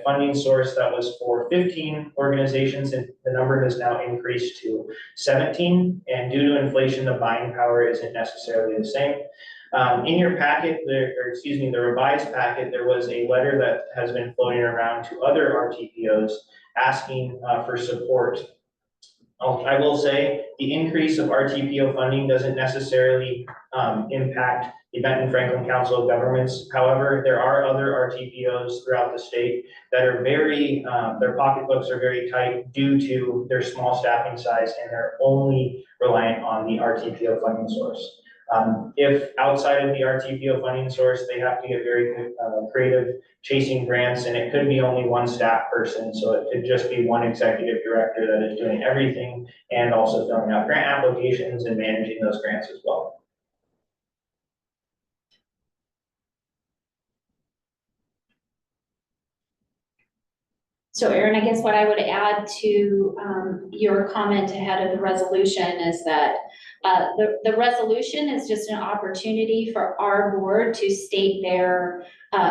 funding source that was for 15 organizations, and the number has now increased to 17. And due to inflation, the buying power isn't necessarily the same. In your packet, the revised packet, there was a letter that has been floating around to other RTPOs asking for support. I will say the increase of RTPO funding doesn't necessarily impact the Benton-Franklin Council of Governments. However, there are other RTPOs throughout the state that are very, their pocketbooks are very tight due to their small staffing size, and they're only reliant on the RTPO funding source. If outside of the RTPO funding source, they have to get very creative chasing grants, and it could be only one staff person. So it could just be one executive director that is doing everything and also filling out grant applications and managing those grants as well. So Aaron, I guess what I would add to your comment ahead of the resolution is that the resolution is just an opportunity for our board to state their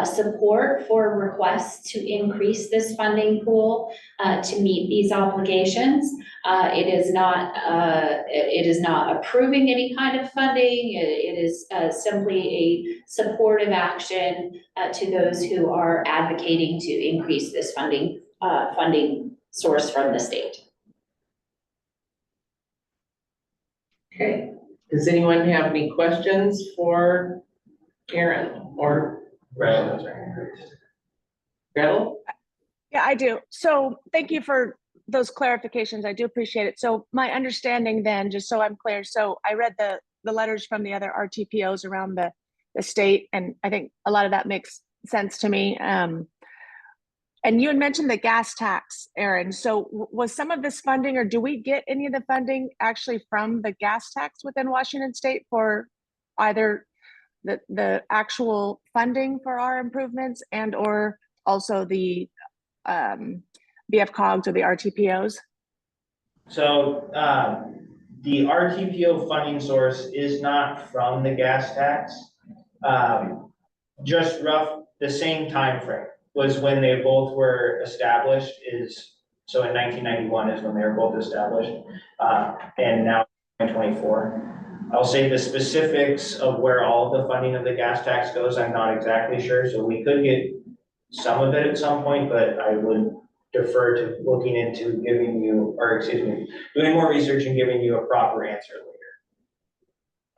support for requests to increase this funding pool to meet these obligations. It is not approving any kind of funding. It is simply a supportive action to those who are advocating to increase this funding source from the state. Okay, does anyone have any questions for Aaron or Gretel? Yeah, I do. So thank you for those clarifications. I do appreciate it. So my understanding then, just so I'm clear, so I read the letters from the other RTPOs around the state, and I think a lot of that makes sense to me. And you had mentioned the gas tax, Aaron. So was some of this funding, or do we get any of the funding actually from the gas tax within Washington State for either the actual funding for our improvements and or also the BFCOGs or the RTPOs? So the RTPO funding source is not from the gas tax. Just the same time frame was when they both were established. So in 1991 is when they were both established, and now 2024. I'll say the specifics of where all of the funding of the gas tax goes, I'm not exactly sure. So we could get some of it at some point, but I would defer to looking into doing more research and giving you a proper answer later.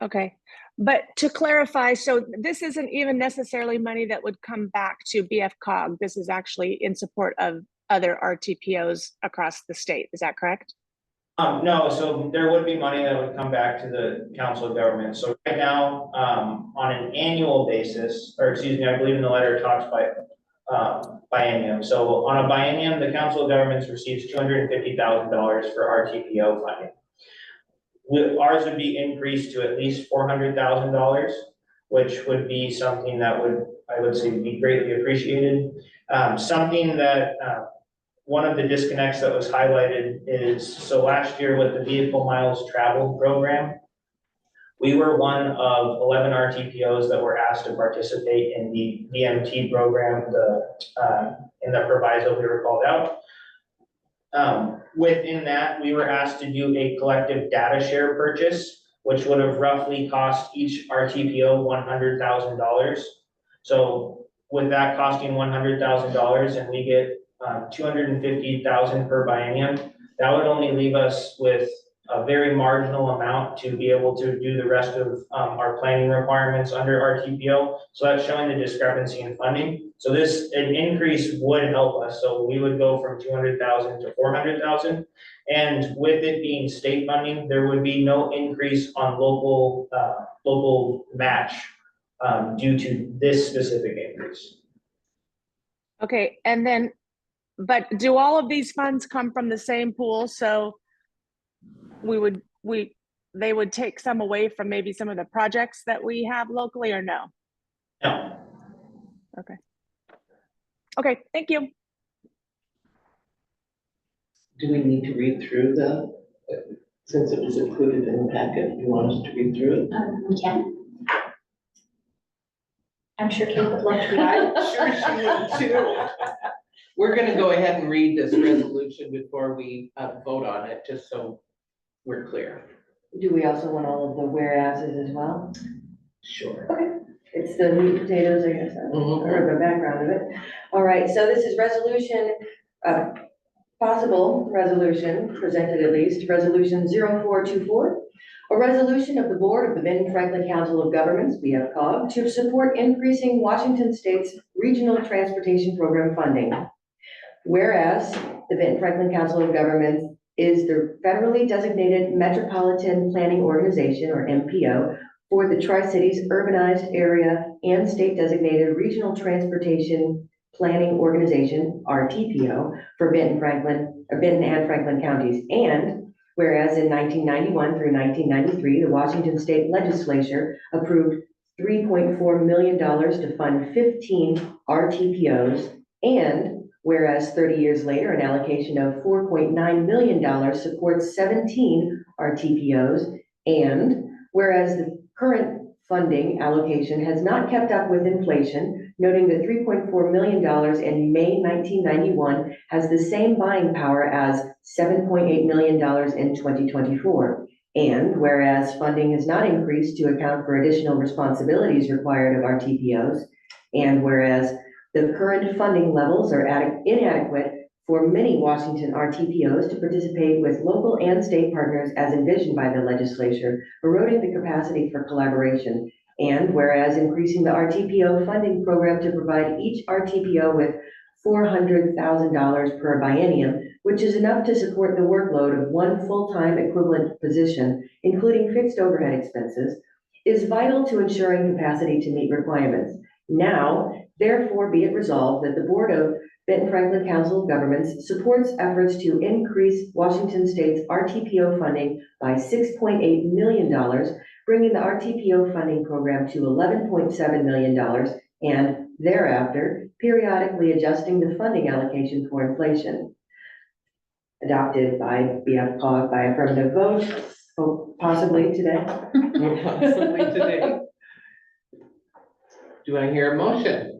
Okay. But to clarify, so this isn't even necessarily money that would come back to BFCOG. This is actually in support of other RTPOs across the state. Is that correct? No, so there would be money that would come back to the Council of Governments. So right now, on an annual basis, or excuse me, I believe in the letter it talks by biennium. So on a biennium, the Council of Governments receives $250,000 for RTPO funding. Ours would be increased to at least $400,000, which would be something that I would say be greatly appreciated. Something that one of the disconnects that was highlighted is, so last year with the vehicle miles traveled program, we were one of 11 RTPOs that were asked to participate in the VMT program, in the proviso we were called out. Within that, we were asked to do a collective data share purchase, which would have roughly cost each RTPO $100,000. So with that costing $100,000 and we get $250,000 per biennium, that would only leave us with a very marginal amount to be able to do the rest of our planning requirements under RTPO. So that's showing the discrepancy in funding. So an increase would help us. So we would go from 200,000 to 400,000. And with it being state funding, there would be no increase on local match due to this specific increase. Okay, and then, but do all of these funds come from the same pool? So they would take some away from maybe some of the projects that we have locally, or no? No. Okay. Okay, thank you. Do we need to read through Since it was included in the packet, you want us to read through it? We can. I'm sure Kate would love to read. I'm sure she would too. We're gonna go ahead and read this resolution before we vote on it, just so we're clear. Do we also want all of the whereases as well? Sure. Okay, it's the meat and potatoes, I guess, or the background of it. All right, so this is resolution, possible resolution, presented at least, resolution 0424. A resolution of the Board of the Benton-Franklin Council of Governments, BFCOG, to support increasing Washington State's Regional Transportation Program funding. Whereas the Benton-Franklin Council of Governments is the federally designated Metropolitan Planning Organization, or MPO, for the Tri-Cities Urbanized Area and State Designated Regional Transportation Planning Organization, RTPO, for Benton and Franklin counties. And whereas in 1991 through 1993, the Washington State Legislature approved $3.4 million to fund 15 RTPOs, and whereas 30 years later, an allocation of $4.9 million supports 17 RTPOs, and whereas the current funding allocation has not kept up with inflation, noting that $3.4 million in May 1991 has the same buying power as $7.8 million in 2024. And whereas funding has not increased to account for additional responsibilities required of RTPOs, and whereas the current funding levels are inadequate for many Washington RTPOs to participate with local and state partners as envisioned by the legislature, eroding the capacity for collaboration. And whereas increasing the RTPO funding program to provide each RTPO with $400,000 per biennium, which is enough to support the workload of one full-time equivalent position, including fixed overhead expenses, is vital to ensuring capacity to meet requirements. Now, therefore, be it resolved that the Board of Benton-Franklin Council of Governments supports efforts to increase Washington State's RTPO funding by $6.8 million, bringing the RTPO funding program to $11.7 million, and thereafter periodically adjusting the funding allocation for inflation. Adopted by BFCOG by affirmative vote, possibly today. Possibly today. Do I hear a motion?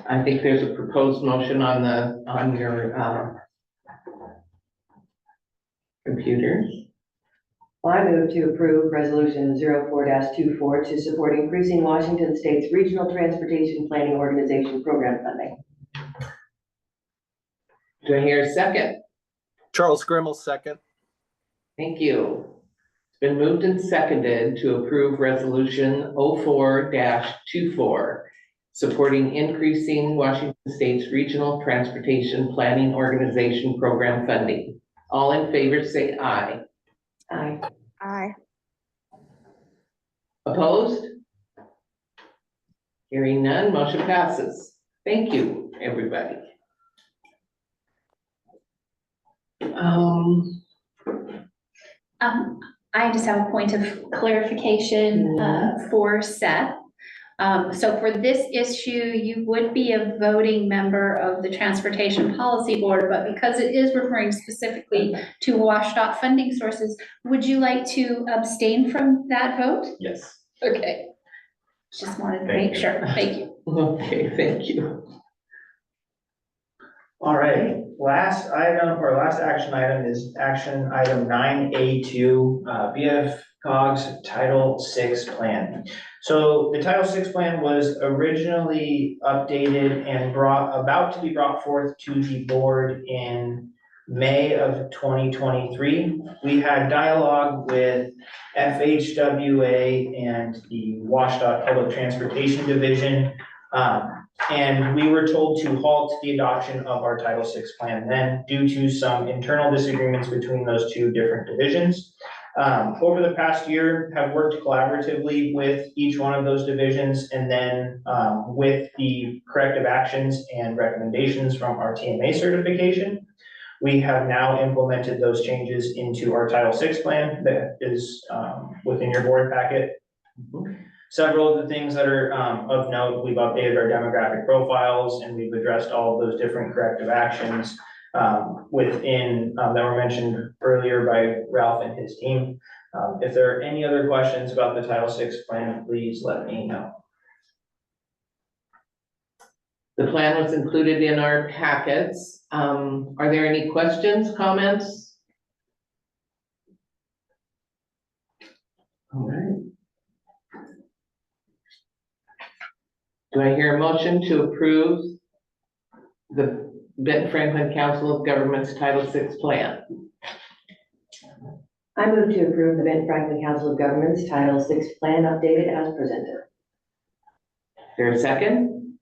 I think there's a proposed motion on your computers. Well, I move to approve resolution 04-24 to support increasing Washington State's Regional Transportation Planning Organization program funding. Do I hear a second? Charles Grimmel, second. Thank you. It's been moved and seconded to approve resolution 04-24, supporting increasing Washington State's Regional Transportation Planning Organization program funding. All in favor say aye. Aye. Aye. Opposed? Hearing none, motion passes. Thank you, everybody. I just have a point of clarification for Seth. So for this issue, you would be a voting member of the Transportation Policy Board, but because it is referring specifically to WashDOT funding sources, would you like to abstain from that vote? Yes. Okay. Just wanted to Thank make you. sure. Thank you. Okay, thank you. All right, last action item is action item 9A2, BFCOG's Title VI plan. So the Title VI plan was originally updated and about to be brought forth to the board in May of 2023. We had dialogue with FHWA and the WashDOT Public Transportation Division. And we were told to halt the adoption of our Title VI plan then due to some internal disagreements between those two different divisions. Over the past year, have worked collaboratively with each one of those divisions, and then with the corrective actions and recommendations from our TMA certification, we have now implemented those changes into our Title VI plan that is within your board packet. Several of the things that are of note, we've updated our demographic profiles and we've addressed all of those different corrective actions. within, that were mentioned earlier by Ralph and his team. If there are any other questions about the Title VI plan, please let me know. The plan was included in our packets. Are there any questions, comments? All right. Do I hear a motion to approve the Benton-Franklin Council of Governments Title VI plan? I move to approve the Benton-Franklin Council of Governments Title VI plan updated as presented. Is there a second?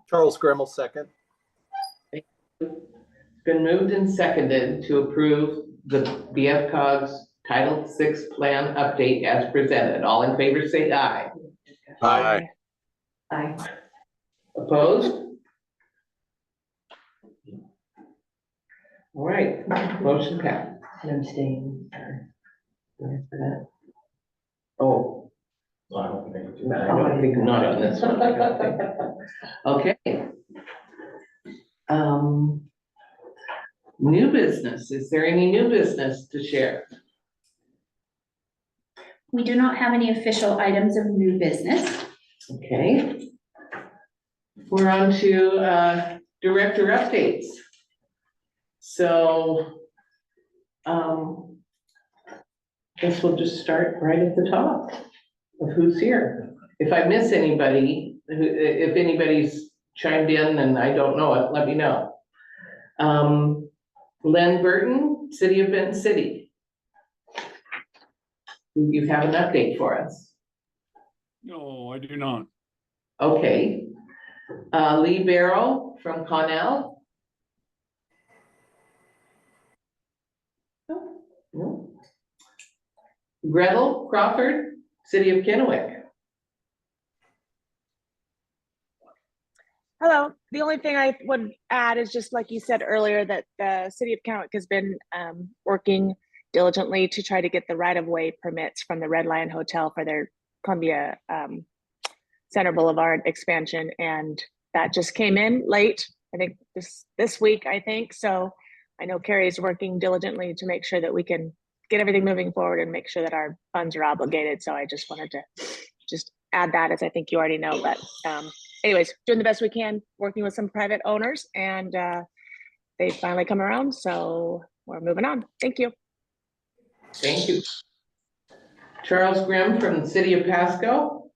Charles Grimmel, second. It's been moved and seconded to approve the BFCOG's Title VI plan update as presented. All in favor say aye. Aye. Aye. Opposed? All right, motion passed. And abstain. Oh. Well, I don't think No, I don't think not on this one. I don't think. Okay. New business. Is there any new business to share? We do not have any official items of new business. Okay. We're on to director updates. So, guess we'll just start right at the top of who's here. If I miss anybody, if anybody's chimed in and I don't know it, let me know. Len Burton, City of Benton City. Do you have an update for us? No, I do not. Okay. Lee Barrow from Connell. No. Gretel Crawford, City of Kennewick. Hello. The only thing I would add is just like you said earlier, that the city of Kennewick has been working diligently to try to get the right-of-way permits from the Red Lion Hotel for their Columbia Center Boulevard expansion, and that just came in late. I think this week. I think so. I know Carrie is working diligently to make sure that we can get everything moving forward and make sure that our funds are obligated. So I just wanted to just add that, as I think you already know, but anyways, doing the best we can, working with some private owners, and they finally come around, so we're moving on. Thank you. Thank you. Charles Grimm from the City of Pasco.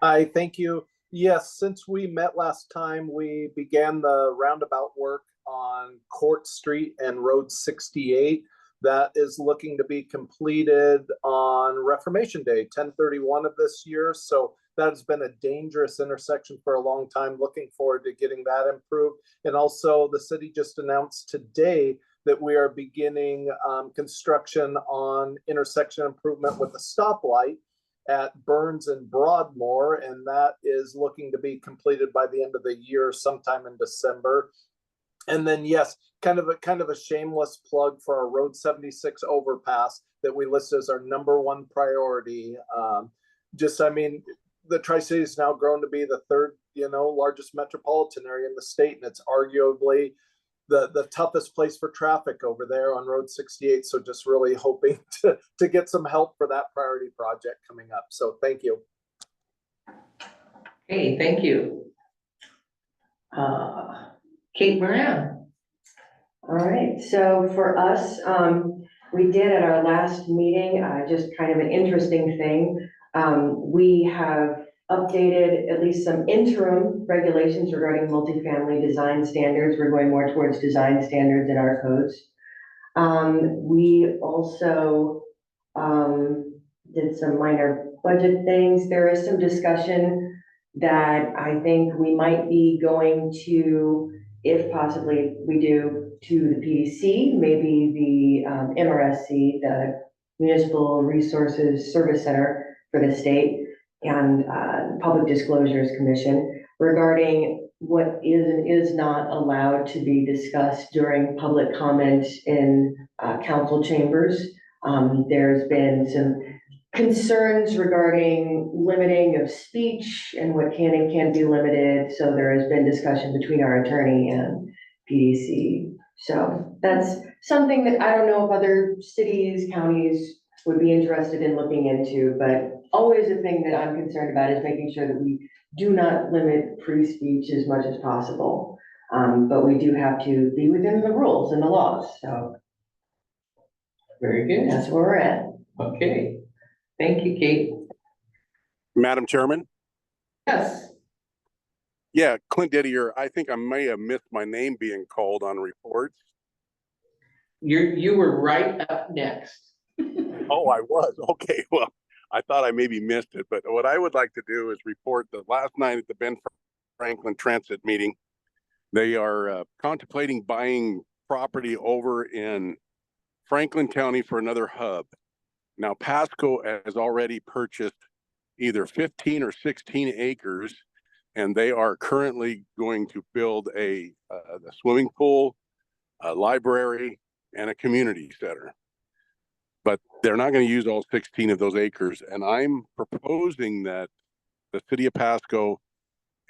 Hi, thank you. Yes, since we met last time, we began the roundabout work on Court Street and Road 68. That is looking to be completed on Reformation Day, 10/31 of this year. So that has been a dangerous intersection for a long time. Looking forward to getting that improved. And also the city just announced today that we are beginning construction on intersection improvement with a stoplight at Burns and Broadmoor, and that is looking to be completed by the end of the year, sometime in December. And then, yes, kind of a shameless plug for our Road 76 overpass that we list as our #1 priority. The Tri-City has now grown to be the third, largest metropolitan area in the state, and it's arguably the toughest place for traffic over there on Road 68. So just really hoping to get some help for that priority project coming up. So thank you. Hey, thank you. Kate Moran. All right, so for us, we did at our last meeting, just kind of an interesting thing. We have updated at least some interim regulations regarding multifamily design standards. We're going more towards design standards in our codes. We also did some minor budget things. There is some discussion that I think we might be going to, if possibly we do, to the PDC, maybe the MRSC, the Municipal Resources Service Center for the state, and Public Disclosures Commission regarding what is and is not allowed to be discussed during public comment in council chambers. There's been some concerns regarding limiting of speech and what can and can't be limited. So there has been discussion between our attorney and PDC. So that's something that I don't know if other cities, counties would be interested in looking into, but always a thing that I'm concerned about is making sure that we do not limit free speech as much as possible. But we do have to be within the rules and the laws, so Very good. that's where we're at. Okay. Thank you, Kate. Madam Chairman? Yes. Yeah, Clint Didier, I think I may have missed my name being called on reports. You were right up next. Oh, I was. Okay, well, I thought I maybe missed it, but what I would like to do is report that last night at the Ben-Franklin Transit meeting, they are contemplating buying property over in Franklin County for another hub. Now, Pasco has already purchased either 15 or 16 acres, and they are currently going to build a swimming pool, a library, and a community center. But they're not going to use all 16 of those acres. And I'm proposing that the city of Pasco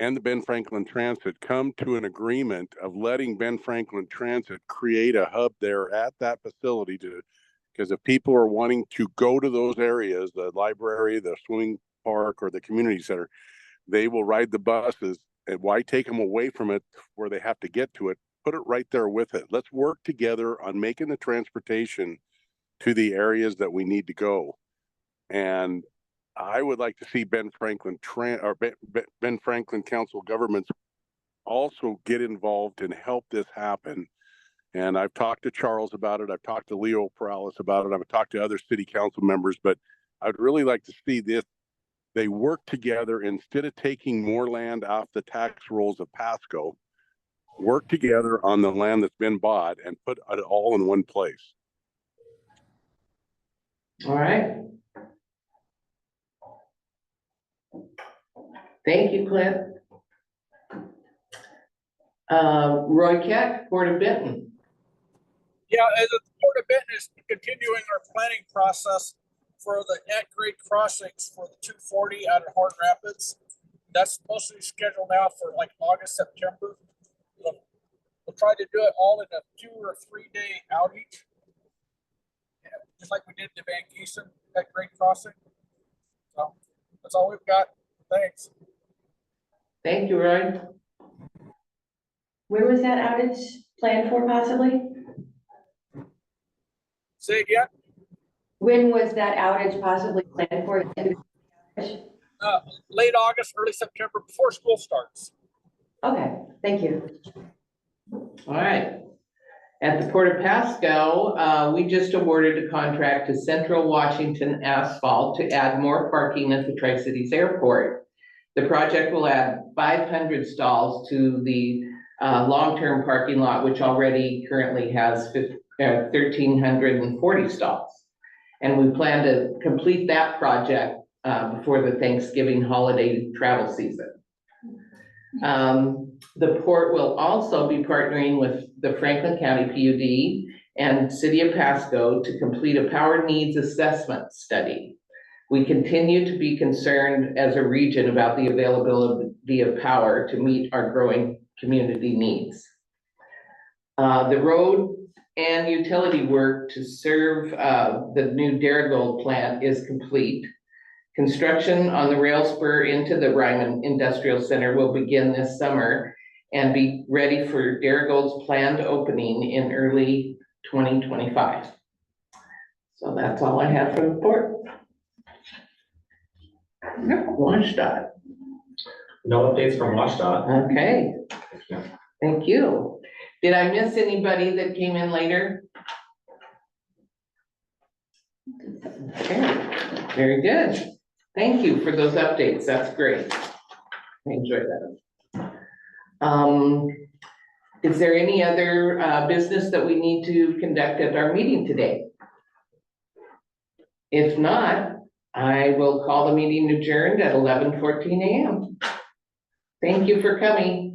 and the Ben-Franklin Transit come to an agreement of letting Ben-Franklin Transit create a hub there at that facility because if people are wanting to go to those areas, the library, the swimming park, or the community center, they will ride the buses. And why take them away from it where they have to get to it? Put it right there with it. Let's work together on making the transportation to the areas that we need to go. And I would like to see Ben-Franklin Council governments also get involved and help this happen. And I've talked to Charles about it. I've talked to Leo Perales about it. I've talked to other city council members, but I'd really like to see this. They work together instead of taking more land off the tax rolls of Pasco, work together on the land that's been bought and put it all in one place. All right. Thank you, Clint. Roy Keck, Port of Benton. Yeah, as the Port of Benton is continuing our planning process for the at-grade crossings for the 240 out of Horn Rapids. That's mostly scheduled now for like August, September. We'll try to do it all in a 2 or 3 day outage. Yeah, just like we did the Van Giesen at-grade crossing. So that's all we've got. Thanks. Thank you, Roy. Where was that outage planned for possibly? Say again? When was that outage possibly planned for? Late August, early September, before school starts. Okay, thank you. All right. At the Port of Pasco, we just awarded a contract to Central Washington Asphalt to add more parking at the Tri-Cities Airport. The project will add 500 stalls to the long-term parking lot, which already currently has 1,340 stalls. And we plan to complete that project before the Thanksgiving holiday travel season. The port will also be partnering with the Franklin County PUD and City of Pasco to complete a power needs assessment study. We continue to be concerned as a region about the availability of power to meet our growing community needs. The road and utility work to serve the new Darigold plant is complete. Construction on the rail spur into the Ryman Industrial Center will begin this summer and be ready for Darigold's planned opening in early 2025. So that's all I have for the port. WashDOT. No updates from WashDOT. Okay, thank you. Did I miss anybody that came in later? Okay, very good. Thank you for those updates. That's great. I enjoyed that. Is there any other business that we need to conduct at our meeting today? If not, I will call the meeting adjourned at 11:14 a.m. Thank you for coming.